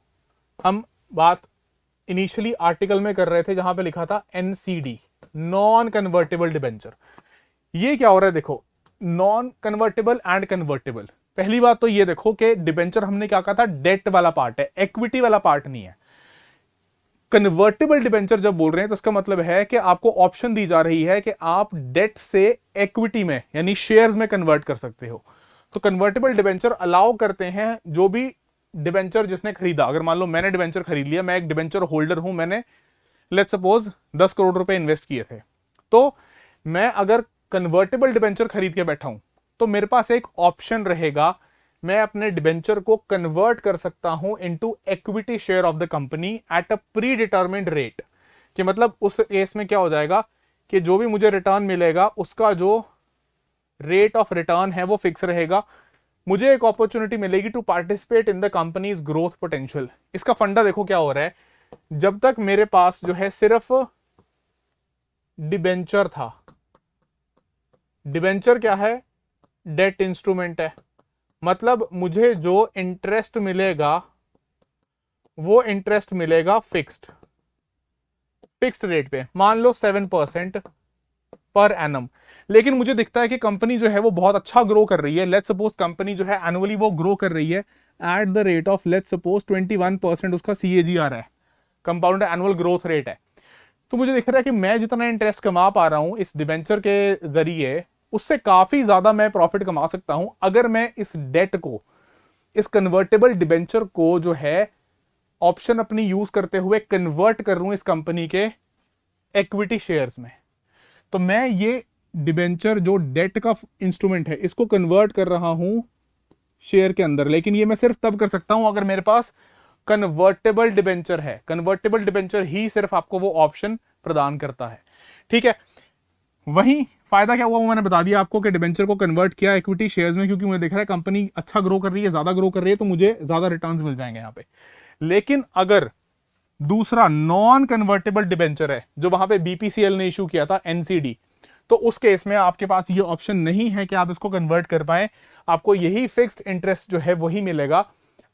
हम बात इनिशियली आर्टिकल में कर रहे थे जहां पे लिखा था एनसीडी, नॉन कन्वर्टेबल डिबेंचर। ये क्या हो रहा है, देखो, नॉन कन्वर्टेबल एंड कन्वर्टेबल। पहली बात तो ये देखो कि डिबेंचर हमने क्या कहा था, डेट वाला पार्ट है, इक्विटी वाला पार्ट नहीं है। कन्वर्टेबल डिबेंचर जब बोल रहे हैं तो इसका मतलब है कि आपको ऑप्शन दी जा रही है कि आप डेट से इक्विटी में यानी शेयर्स में कन्वर्ट कर सकते हो। तो कन्वर्टेबल डिबेंचर अलाउ करते हैं जो भी डिबेंचर जिसने खरीदा, अगर मान लो मैंने डिबेंचर खरीद लिया, मैं एक डिबेंचर होल्डर हूं, मैंने लेट्स सपोज 10 करोड़ रुपए इन्वेस्ट किए थे, तो मैं अगर कन्वर्टेबल डिबेंचर खरीद के बैठा हूं तो मेरे पास एक ऑप्शन रहेगा, मैं अपने डिबेंचर को कन्वर्ट कर सकता हूं into equity share of the company at a pre determined rate. कि मतलब उस केस में क्या हो जाएगा कि जो भी मुझे रिटर्न मिलेगा उसका जो रेट ऑफ रिटर्न है वो फिक्स रहेगा, मुझे एक अपॉर्चुनिटी मिलेगी to participate in the company's growth potential. इसका फंडा देखो क्या हो रहा है, जब तक मेरे पास जो है सिर्फ डिबेंचर था, डिबेंचर क्या है, डेट इंस्ट्रूमेंट है, मतलब मुझे जो इंटरेस्ट मिलेगा वो इंटरेस्ट मिलेगा फिक्स्ड रेट पे, मान लो 7% पर एनम। लेकिन मुझे दिखता है कि कंपनी जो है वो बहुत अच्छा ग्रो कर रही है, लेट्स सपोज कंपनी जो है एनुअली वो ग्रो कर रही है at the rate of let's suppose 21% उसका CAGR है, कंपाउंड एनुअल ग्रोथ रेट है। तो मुझे दिख रहा है कि मैं जितना इंटरेस्ट कमा पा रहा हूं इस डिबेंचर के जरिए, उससे काफी ज्यादा मैं प्रॉफिट कमा सकता हूं अगर मैं इस डेट को, इस कन्वर्टेबल डिबेंचर को जो है ऑप्शन अपनी यूज करते हुए कन्वर्ट कर रहा हूं इस कंपनी के इक्विटी शेयर्स में। तो मैं ये डिबेंचर जो डेट का इंस्ट्रूमेंट है इसको कन्वर्ट कर रहा हूं शेयर के अंदर, लेकिन ये मैं सिर्फ तब कर सकता हूं अगर मेरे पास कन्वर्टेबल डिबेंचर है। कन्वर्टेबल डिबेंचर ही सिर्फ आपको वो ऑप्शन प्रदान करता है। ठीक है, वहीं फायदा क्या हुआ वो मैंने बता दिया आपको कि डिबेंचर को कन्वर्ट किया इक्विटी शेयर्स में, क्योंकि मुझे दिख रहा है कंपनी अच्छा ग्रो कर रही है, ज्यादा ग्रो कर रही है, तो मुझे ज्यादा रिटर्न्स मिल जाएंगे यहां पे। लेकिन अगर दूसरा नॉन कन्वर्टेबल डिबेंचर है जो वहां पे BPCL ने इशू किया था, NCD, तो उस केस में आपके पास ये ऑप्शन नहीं है कि आप इसको कन्वर्ट कर पाए, आपको यही फिक्स्ड इंटरेस्ट जो है वही मिलेगा।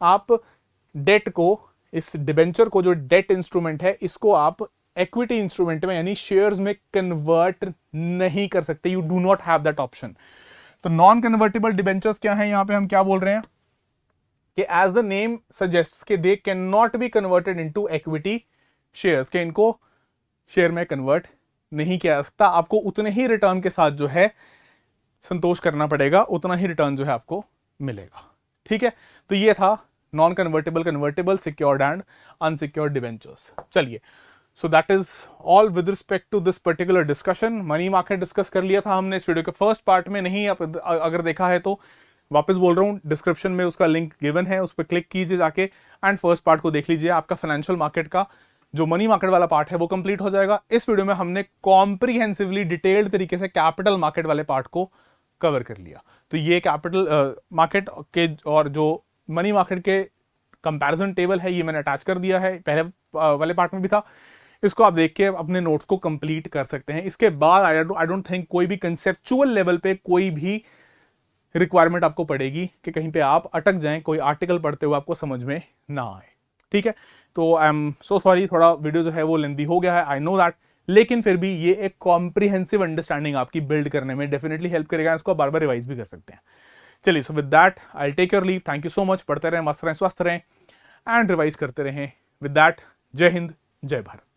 आप डेट को, इस डिबेंचर को जो डेट इंस्ट्रूमेंट है इसको आप इक्विटी इंस्ट्रूमेंट में यानी शेयर्स में कन्वर्ट नहीं कर सकते, you do not have that option. तो नॉन कन्वर्टेबल डिबेंचर्स क्या है, यहां पे हम क्या बोल रहे हैं कि एज द नेम सजेस्ट कि they can not be converted into equity shares, के इनको शेयर में कन्वर्ट नहीं किया जा सकता, आपको उतने ही रिटर्न के साथ जो है संतोष करना पड़ेगा, उतना ही रिटर्न जो है आपको मिलेगा। ठीक है, तो ये था non convertible, convertible, secured and unsecured debentures. चलिए, so that is all with respect to this particular discussion. Money market discuss कर लिया था हमने इस वीडियो के फर्स्ट पार्ट में, नहीं अगर देखा है तो वापस बोल रहा हूं, डिस्क्रिप्शन में उसका लिंक गिवन है, उस पर क्लिक कीजिए जाके एंड फर्स्ट पार्ट को देख लीजिए। आपका फाइनेंशियल मार्केट का जो मनी मार्केट वाला पार्ट है वो कंप्लीट हो जाएगा। इस वीडियो में हमने कॉम्प्रिहेंसिवली डिटेल्ड तरीके से कैपिटल मार्केट वाले पार्ट को कवर कर लिया। तो ये कैपिटल मार्केट के और जो मनी मार्केट के कंपैरिजन टेबल है ये मैंने अटैच कर दिया है, पहले वाले पार्ट में भी था, इसको आप देख के अपने नोट्स को कंप्लीट कर सकते हैं। इसके बाद आई डोंट थिंक कोई भी कंसेप्चुअल लेवल पे कोई भी रिक्वायरमेंट आपको पड़ेगी कि कहीं पे आप अटक जाएं, कोई आर्टिकल पढ़ते हुए आपको समझ में ना आए। ठीक है, तो आई एम सो सॉरी, थोड़ा वीडियो जो है वो लेंदी हो गया है, आई नो दैट, लेकिन फिर भी ये एक कॉम्प्रिहेंसिव अंडरस्टैंडिंग आपकी बिल्ड करने में डेफिनेटली हेल्प करेगा। इसको बार बार रिवाइज भी कर सकते हैं। चलिए, so with that I take your leave. Thank you so much. पढ़ते रहें, मस्त रहें, स्वस्थ रहें एंड रिवाइज करते रहें। विद दैट, जय हिंद, जय भारत।